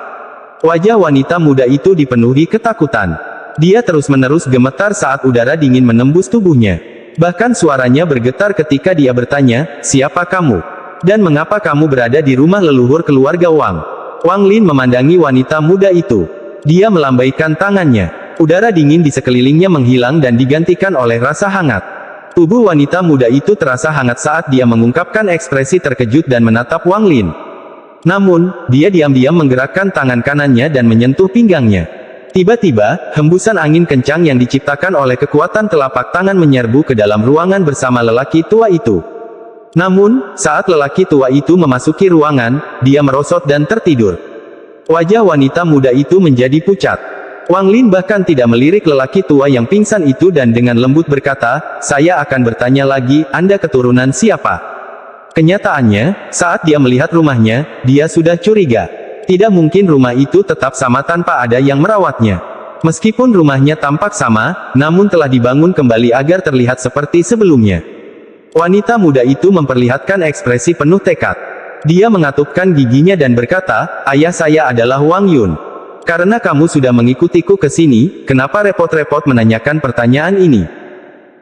Wajah wanita muda itu dipenuhi ketakutan. Dia terus-menerus gemetar saat udara dingin menembus tubuhnya. Bahkan suaranya bergetar ketika dia bertanya, siapa kamu? Dan mengapa kamu berada di rumah leluhur keluarga Wang? Wang Lin memandangi wanita muda itu. Dia melambaikan tangannya. Udara dingin di sekelilingnya menghilang dan digantikan oleh rasa hangat. Tubuh wanita muda itu terasa hangat saat dia mengungkapkan ekspresi terkejut dan menatap Wang Lin. Namun, dia diam-diam menggerakkan tangan kanannya dan menyentuh pinggangnya. Tiba-tiba, hembusan angin kencang yang diciptakan oleh kekuatan telapak tangan menyerbu ke dalam ruangan bersama lelaki tua itu. Namun, saat lelaki tua itu memasuki ruangan, dia merosot dan tertidur. Wajah wanita muda itu menjadi pucat. Wang Lin bahkan tidak melirik lelaki tua yang pingsan itu dan dengan lembut berkata, saya akan bertanya lagi, Anda keturunan siapa? Kenyataannya, saat dia melihat rumahnya, dia sudah curiga. Tidak mungkin rumah itu tetap sama tanpa ada yang merawatnya. Meskipun rumahnya tampak sama, namun telah dibangun kembali agar terlihat seperti sebelumnya. Wanita muda itu memperlihatkan ekspresi penuh tekad. Dia mengatupkan giginya dan berkata, ayah saya adalah Wang Yun. Karena kamu sudah mengikutiku ke sini, kenapa repot-repot menanyakan pertanyaan ini?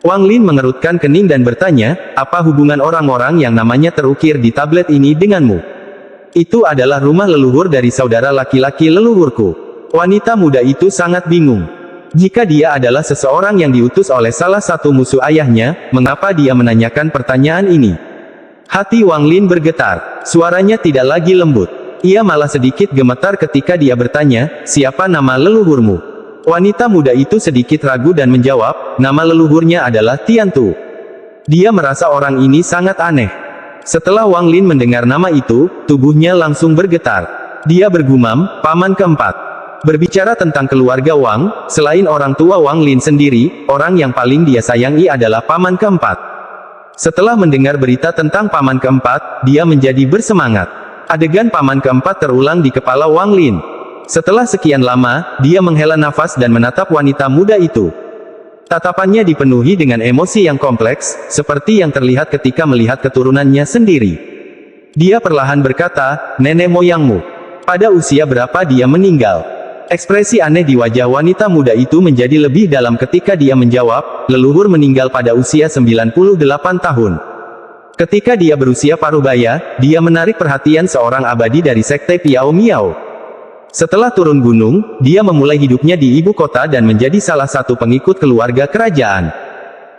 Wang Lin mengerutkan kening dan bertanya, apa hubungan orang-orang yang namanya terukir di tablet ini denganmu? Itu adalah rumah leluhur dari saudara laki-laki leluhurku. Wanita muda itu sangat bingung. Jika dia adalah seseorang yang diutus oleh salah satu musuh ayahnya, mengapa dia menanyakan pertanyaan ini? Hati Wang Lin bergetar. Suaranya tidak lagi lembut. Ia malah sedikit gemetar ketika dia bertanya, siapa nama leluhurmu? Wanita muda itu sedikit ragu dan menjawab, nama leluhurnya adalah Tiantu. Dia merasa orang ini sangat aneh. Setelah Wang Lin mendengar nama itu, tubuhnya langsung bergetar. Dia bergumam, paman keempat. Berbicara tentang keluarga Wang, selain orang tua Wang Lin sendiri, orang yang paling dia sayangi adalah paman keempat. Setelah mendengar berita tentang paman keempat, dia menjadi bersemangat. Adegan paman keempat terulang di kepala Wang Lin. Setelah sekian lama, dia menghela nafas dan menatap wanita muda itu. Tatapannya dipenuhi dengan emosi yang kompleks, seperti yang terlihat ketika melihat keturunannya sendiri. Dia perlahan berkata, nenek moyangmu. Pada usia berapa dia meninggal? Ekspresi aneh di wajah wanita muda itu menjadi lebih dalam ketika dia menjawab, leluhur meninggal pada usia 98 tahun. Ketika dia berusia paruh baya, dia menarik perhatian seorang abadi dari sekte Piao Miao. Setelah turun gunung, dia memulai hidupnya di ibu kota dan menjadi salah satu pengikut keluarga kerajaan.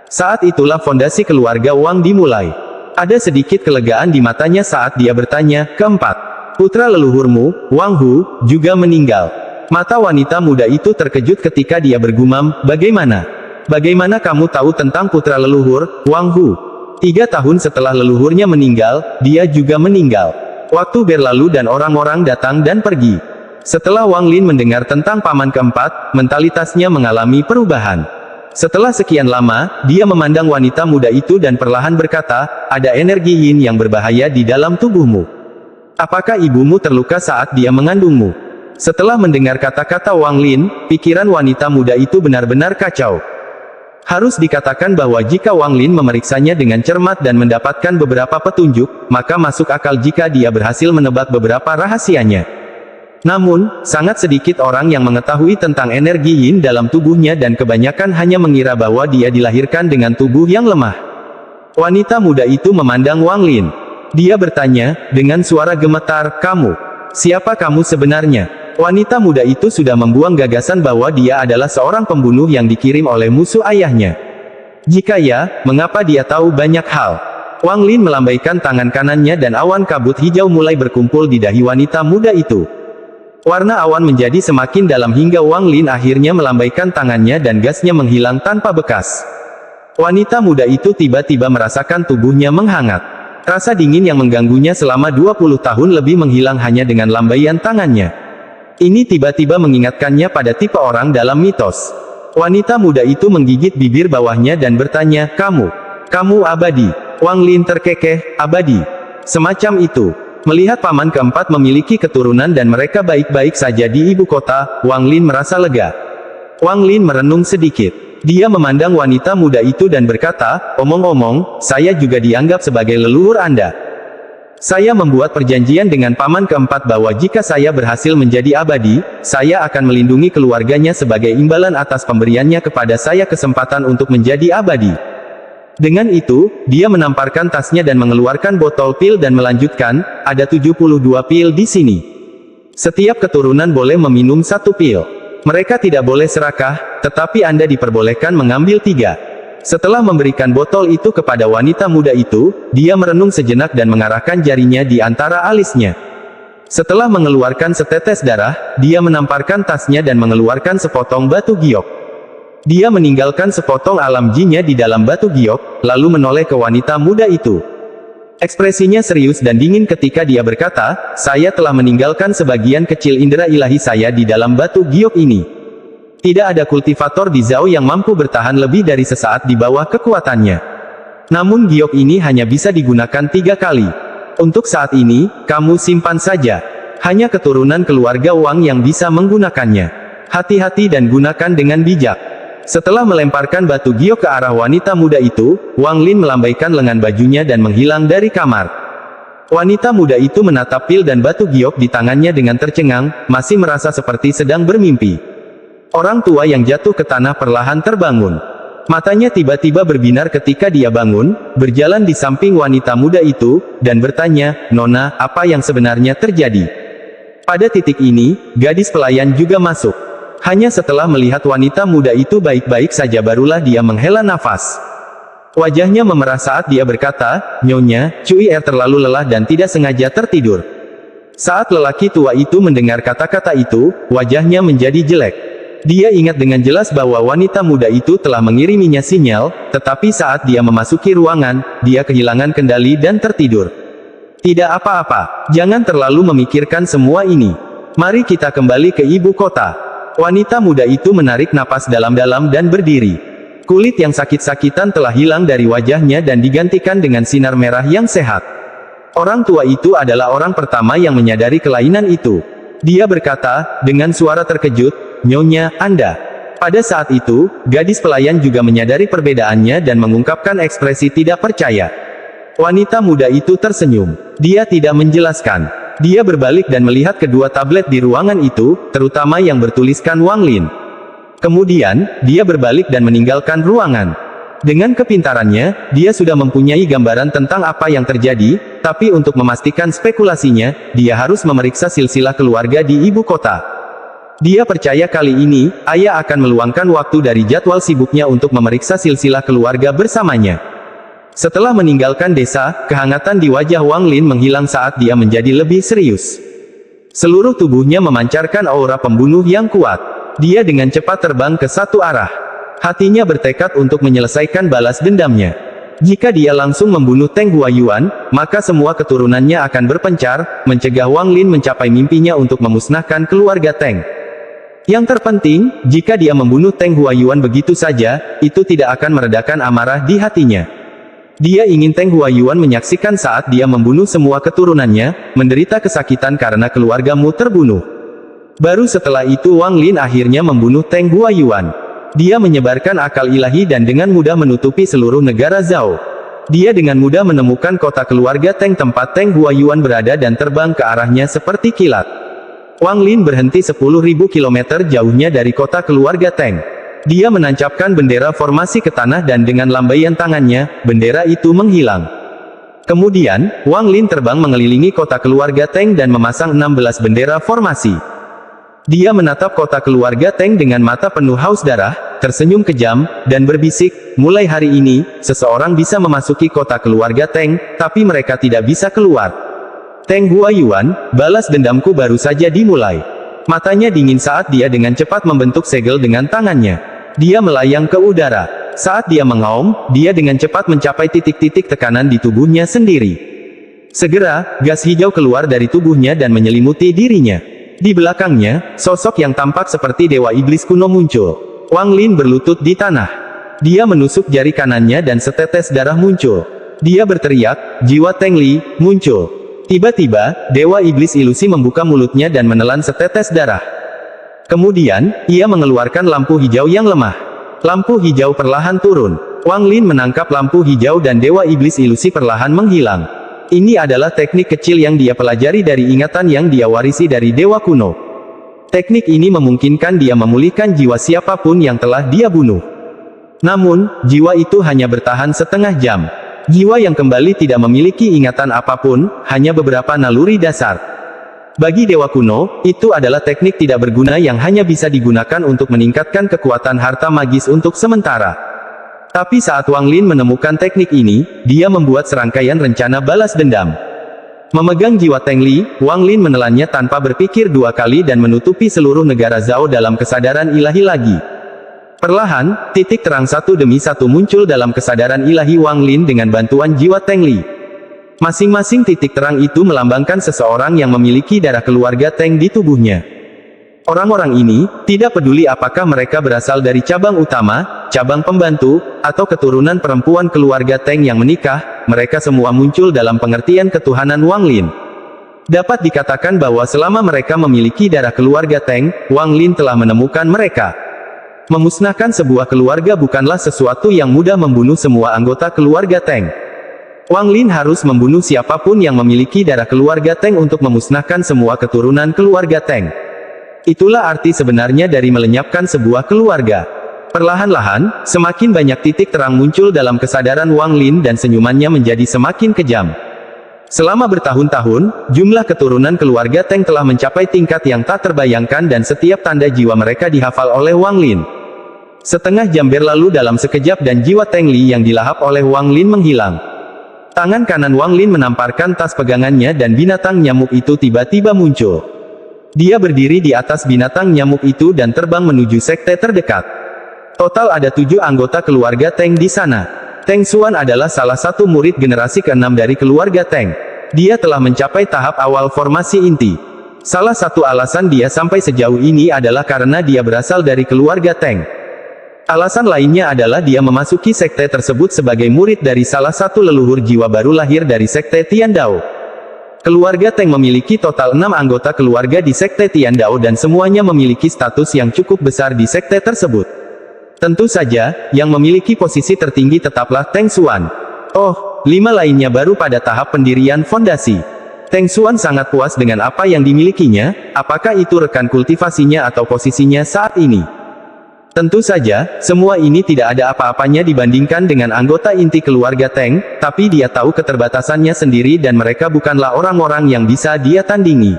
Saat itulah fondasi keluarga Wang dimulai. Ada sedikit kelegaan di matanya saat dia bertanya, "Keempat, putra leluhurmu, Wang Hu, juga meninggal." Mata wanita muda itu terkejut ketika dia bergumam, "Bagaimana? Bagaimana kamu tahu tentang putra leluhur, Wang Hu?" 3 tahun setelah leluhurnya meninggal, dia juga meninggal. Waktu berlalu dan orang-orang datang dan pergi. Setelah Wang Lin mendengar tentang paman keempat, mentalitasnya mengalami perubahan. Setelah sekian lama, dia memandang wanita muda itu dan perlahan berkata, "Ada energi yin yang berbahaya di dalam tubuhmu. Apakah ibumu terluka saat dia mengandungmu?" Setelah mendengar kata-kata Wang Lin, pikiran wanita muda itu benar-benar kacau. Harus dikatakan bahwa jika Wang Lin memeriksanya dengan cermat dan mendapatkan beberapa petunjuk, maka masuk akal jika dia berhasil menebak beberapa rahasianya. Namun, sangat sedikit orang yang mengetahui tentang energi yin dalam tubuhnya dan kebanyakan hanya mengira bahwa dia dilahirkan dengan tubuh yang lemah. Wanita muda itu memandang Wang Lin. Dia bertanya, dengan suara gemetar, "Kamu? Siapa kamu sebenarnya?" Wanita muda itu sudah membuang gagasan bahwa dia adalah seorang pembunuh yang dikirim oleh musuh ayahnya. Jika ya, mengapa dia tahu banyak hal? Wang Lin melambaikan tangan kanannya dan awan kabut hijau mulai berkumpul di dahi wanita muda itu. Warna awan menjadi semakin dalam hingga Wang Lin akhirnya melambaikan tangannya dan gasnya menghilang tanpa bekas. Wanita muda itu tiba-tiba merasakan tubuhnya menghangat. Rasa dingin yang mengganggunya selama 20 tahun lebih menghilang hanya dengan lambaian tangannya. Ini tiba-tiba mengingatkannya pada tipe orang dalam mitos. Wanita muda itu menggigit bibir bawahnya dan bertanya, Kamu abadi." Wang Lin terkekeh, "Abadi? Semacam itu." Melihat paman keempat memiliki keturunan dan mereka baik-baik saja di ibu kota, Wang Lin merasa lega. Wang Lin merenung sedikit. Dia memandang wanita muda itu dan berkata, "Omong-omong, saya juga dianggap sebagai leluhur Anda. Saya membuat perjanjian dengan paman keempat bahwa jika saya berhasil menjadi abadi, saya akan melindungi keluarganya sebagai imbalan atas pemberiannya kepada saya kesempatan untuk menjadi abadi." Dengan itu, dia menamparkan tasnya dan mengeluarkan botol pil dan melanjutkan, "Ada 72 pil di sini. Setiap keturunan boleh meminum 1 pil. Mereka tidak boleh serakah, tetapi Anda diperbolehkan mengambil 3. Setelah memberikan botol itu kepada wanita muda itu, dia merenung sejenak dan mengarahkan jarinya di antara alisnya. Setelah mengeluarkan setetes darah, dia menamparkan tasnya dan mengeluarkan sepotong batu giok. Dia meninggalkan sepotong alam jinnya di dalam batu giok, lalu menoleh ke wanita muda itu. Ekspresinya serius dan dingin ketika dia berkata, "Saya telah meninggalkan sebagian kecil indera ilahi saya di dalam batu giok ini. Tidak ada kultivator di Zhao yang mampu bertahan lebih dari sesaat di bawah kekuatannya. Namun giok ini hanya bisa digunakan 3 kali. Untuk saat ini, kamu simpan saja. Hanya keturunan keluarga Wang yang bisa menggunakannya. Hati-hati dan gunakan dengan bijak." Setelah melemparkan batu giok ke arah wanita muda itu, Wang Lin melambaikan lengan bajunya dan menghilang dari kamar. Wanita muda itu menatap pil dan batu giok di tangannya dengan tercengang, masih merasa seperti sedang bermimpi. Orang tua yang jatuh ke tanah perlahan terbangun. Matanya tiba-tiba berbinar ketika dia bangun, berjalan di samping wanita muda itu, dan bertanya, "Nona, apa yang sebenarnya terjadi?" Pada titik ini, gadis pelayan juga masuk. Hanya setelah melihat wanita muda itu baik-baik saja barulah dia menghela nafas. Wajahnya memerah saat dia berkata, "Nyonya, Cui Er terlalu lelah dan tidak sengaja tertidur." Saat lelaki tua itu mendengar kata-kata itu, wajahnya menjadi jelek. Dia ingat dengan jelas bahwa wanita muda itu telah mengiriminya sinyal, tetapi saat dia memasuki ruangan, dia kehilangan kendali dan tertidur. "Tidak apa-apa, jangan terlalu memikirkan semua ini. Mari kita kembali ke ibu kota." Wanita muda itu menarik napas dalam-dalam dan berdiri. Kulit yang sakit-sakitan telah hilang dari wajahnya dan digantikan dengan sinar merah yang sehat. Orang tua itu adalah orang pertama yang menyadari kelainan itu. Dia berkata, dengan suara terkejut, "Nyonya, Anda." Pada saat itu, gadis pelayan juga menyadari perbedaannya dan mengungkapkan ekspresi tidak percaya. Wanita muda itu tersenyum. Dia tidak menjelaskan. Dia berbalik dan melihat kedua tablet di ruangan itu, terutama yang bertuliskan Wang Lin. Kemudian, dia berbalik dan meninggalkan ruangan. Dengan kepintarannya, dia sudah mempunyai gambaran tentang apa yang terjadi, tapi untuk memastikan spekulasinya, dia harus memeriksa silsilah keluarga di ibu kota. Dia percaya kali ini, ayah akan meluangkan waktu dari jadwal sibuknya untuk memeriksa silsilah keluarga bersamanya. Setelah meninggalkan desa, kehangatan di wajah Wang Lin menghilang saat dia menjadi lebih serius. Seluruh tubuhnya memancarkan aura pembunuh yang kuat. Dia dengan cepat terbang ke satu arah. Hatinya bertekad untuk menyelesaikan balas dendamnya. Jika dia langsung membunuh Teng Huayuan, maka semua keturunannya akan berpencar, mencegah Wang Lin mencapai mimpinya untuk memusnahkan keluarga Teng. Yang terpenting, jika dia membunuh Teng Huayuan begitu saja, itu tidak akan meredakan amarah di hatinya. Dia ingin Teng Huayuan menyaksikan saat dia membunuh semua keturunannya, menderita kesakitan karena keluargamu terbunuh. Baru setelah itu Wang Lin akhirnya membunuh Teng Huayuan. Dia menyebarkan akal ilahi dan dengan mudah menutupi seluruh negara Zhao. Dia dengan mudah menemukan kota keluarga Teng tempat Teng Huayuan berada dan terbang ke arahnya seperti kilat. Wang Lin berhenti 10.000 km jauhnya dari kota keluarga Teng. Dia menancapkan bendera formasi ke tanah dan dengan lambaian tangannya, bendera itu menghilang. Kemudian, Wang Lin terbang mengelilingi kota keluarga Teng dan memasang 16 bendera formasi. Dia menatap kota keluarga Teng dengan mata penuh haus darah, tersenyum kejam, dan berbisik, mulai hari ini, seseorang bisa memasuki kota keluarga Teng, tapi mereka tidak bisa keluar. Teng Huayuan, balas dendamku baru saja dimulai. Matanya dingin saat dia dengan cepat membentuk segel dengan tangannya. Dia melayang ke udara. Saat dia mengaum, dia dengan cepat mencapai titik-titik tekanan di tubuhnya sendiri. Segera, gas hijau keluar dari tubuhnya dan menyelimuti dirinya. Di belakangnya, sosok yang tampak seperti dewa iblis kuno muncul. Wang Lin berlutut di tanah. Dia menusuk jari kanannya dan setetes darah muncul. Dia berteriak, jiwa Teng Li, muncul. Tiba-tiba, dewa iblis ilusi membuka mulutnya dan menelan setetes darah. Kemudian, ia mengeluarkan lampu hijau yang lemah. Lampu hijau perlahan turun. Wang Lin menangkap lampu hijau dan dewa iblis ilusi perlahan menghilang. Ini adalah teknik kecil yang dia pelajari dari ingatan yang dia warisi dari dewa kuno. Teknik ini memungkinkan dia memulihkan jiwa siapapun yang telah dia bunuh. Namun, jiwa itu hanya bertahan setengah jam. Jiwa yang kembali tidak memiliki ingatan apapun, hanya beberapa naluri dasar. Bagi dewa kuno, itu adalah teknik tidak berguna yang hanya bisa digunakan untuk meningkatkan kekuatan harta magis untuk sementara. Tapi saat Wang Lin menemukan teknik ini, dia membuat serangkaian rencana balas dendam. Memegang jiwa Teng Li, Wang Lin menelannya tanpa berpikir dua kali dan menutupi seluruh negara Zhao dalam kesadaran ilahi lagi. Perlahan, titik terang satu demi satu muncul dalam kesadaran ilahi Wang Lin dengan bantuan jiwa Teng Li. Masing-masing titik terang itu melambangkan seseorang yang memiliki darah keluarga Teng di tubuhnya. Orang-orang ini, tidak peduli apakah mereka berasal dari cabang utama, cabang pembantu, atau keturunan perempuan keluarga Teng yang menikah, mereka semua muncul dalam pengertian ketuhanan Wang Lin. Dapat dikatakan bahwa selama mereka memiliki darah keluarga Teng, Wang Lin telah menemukan mereka. Memusnahkan sebuah keluarga bukanlah sesuatu yang mudah membunuh semua anggota keluarga Teng. Wang Lin harus membunuh siapapun yang memiliki darah keluarga Teng untuk memusnahkan semua keturunan keluarga Teng. Itulah arti sebenarnya dari melenyapkan sebuah keluarga. Perlahan-lahan, semakin banyak titik terang muncul dalam kesadaran Wang Lin dan senyumannya menjadi semakin kejam. Selama bertahun-tahun, jumlah keturunan keluarga Teng telah mencapai tingkat yang tak terbayangkan dan setiap tanda jiwa mereka dihafal oleh Wang Lin. Setengah jam berlalu dalam sekejap dan jiwa Teng Li yang dilahap oleh Wang Lin menghilang. Tangan kanan Wang Lin menamparkan tas pegangannya dan binatang nyamuk itu tiba-tiba muncul. Dia berdiri di atas binatang nyamuk itu dan terbang menuju sekte terdekat. Total ada 7 anggota keluarga Teng di sana. Teng Xuan adalah salah satu murid generasi ke-6 dari keluarga Teng. Dia telah mencapai tahap awal formasi inti. Salah satu alasan dia sampai sejauh ini adalah karena dia berasal dari keluarga Teng. Alasan lainnya adalah dia memasuki sekte tersebut sebagai murid dari salah satu leluhur jiwa baru lahir dari sekte Tiandao. Keluarga Teng memiliki total 6 anggota keluarga di sekte Tiandao dan semuanya memiliki status yang cukup besar di sekte tersebut. Tentu saja, yang memiliki posisi tertinggi tetaplah Teng Xuan. Oh, 5 lainnya baru pada tahap pendirian fondasi. Teng Xuan sangat puas dengan apa yang dimilikinya, apakah itu rekan kultivasinya atau posisinya saat ini. Tentu saja, semua ini tidak ada apa-apanya dibandingkan dengan anggota inti keluarga Teng, tapi dia tahu keterbatasannya sendiri dan mereka bukanlah orang-orang yang bisa dia tandingi.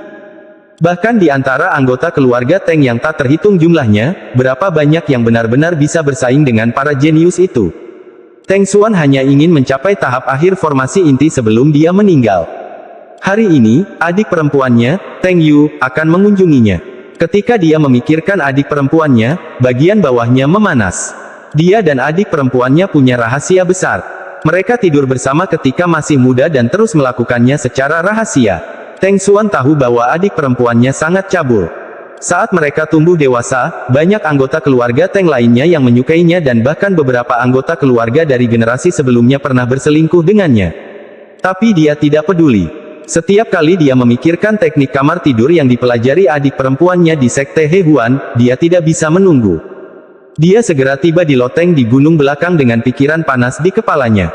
Bahkan di antara anggota keluarga Teng yang tak terhitung jumlahnya, berapa banyak yang benar-benar bisa bersaing dengan para jenius itu. Teng Xuan hanya ingin mencapai tahap akhir formasi inti sebelum dia meninggal. Hari ini, adik perempuannya, Teng Yu, akan mengunjunginya. Ketika dia memikirkan adik perempuannya, bagian bawahnya memanas. Dia dan adik perempuannya punya rahasia besar. Mereka tidur bersama ketika masih muda dan terus melakukannya secara rahasia. Teng Xuan tahu bahwa adik perempuannya sangat cabul. Saat mereka tumbuh dewasa, banyak anggota keluarga Teng lainnya yang menyukainya dan bahkan beberapa anggota keluarga dari generasi sebelumnya pernah berselingkuh dengannya. Tapi dia tidak peduli. Setiap kali dia memikirkan teknik kamar tidur yang dipelajari adik perempuannya di Sekte Hehuan, dia tidak bisa menunggu. Dia segera tiba di loteng di gunung belakang dengan pikiran panas di kepalanya.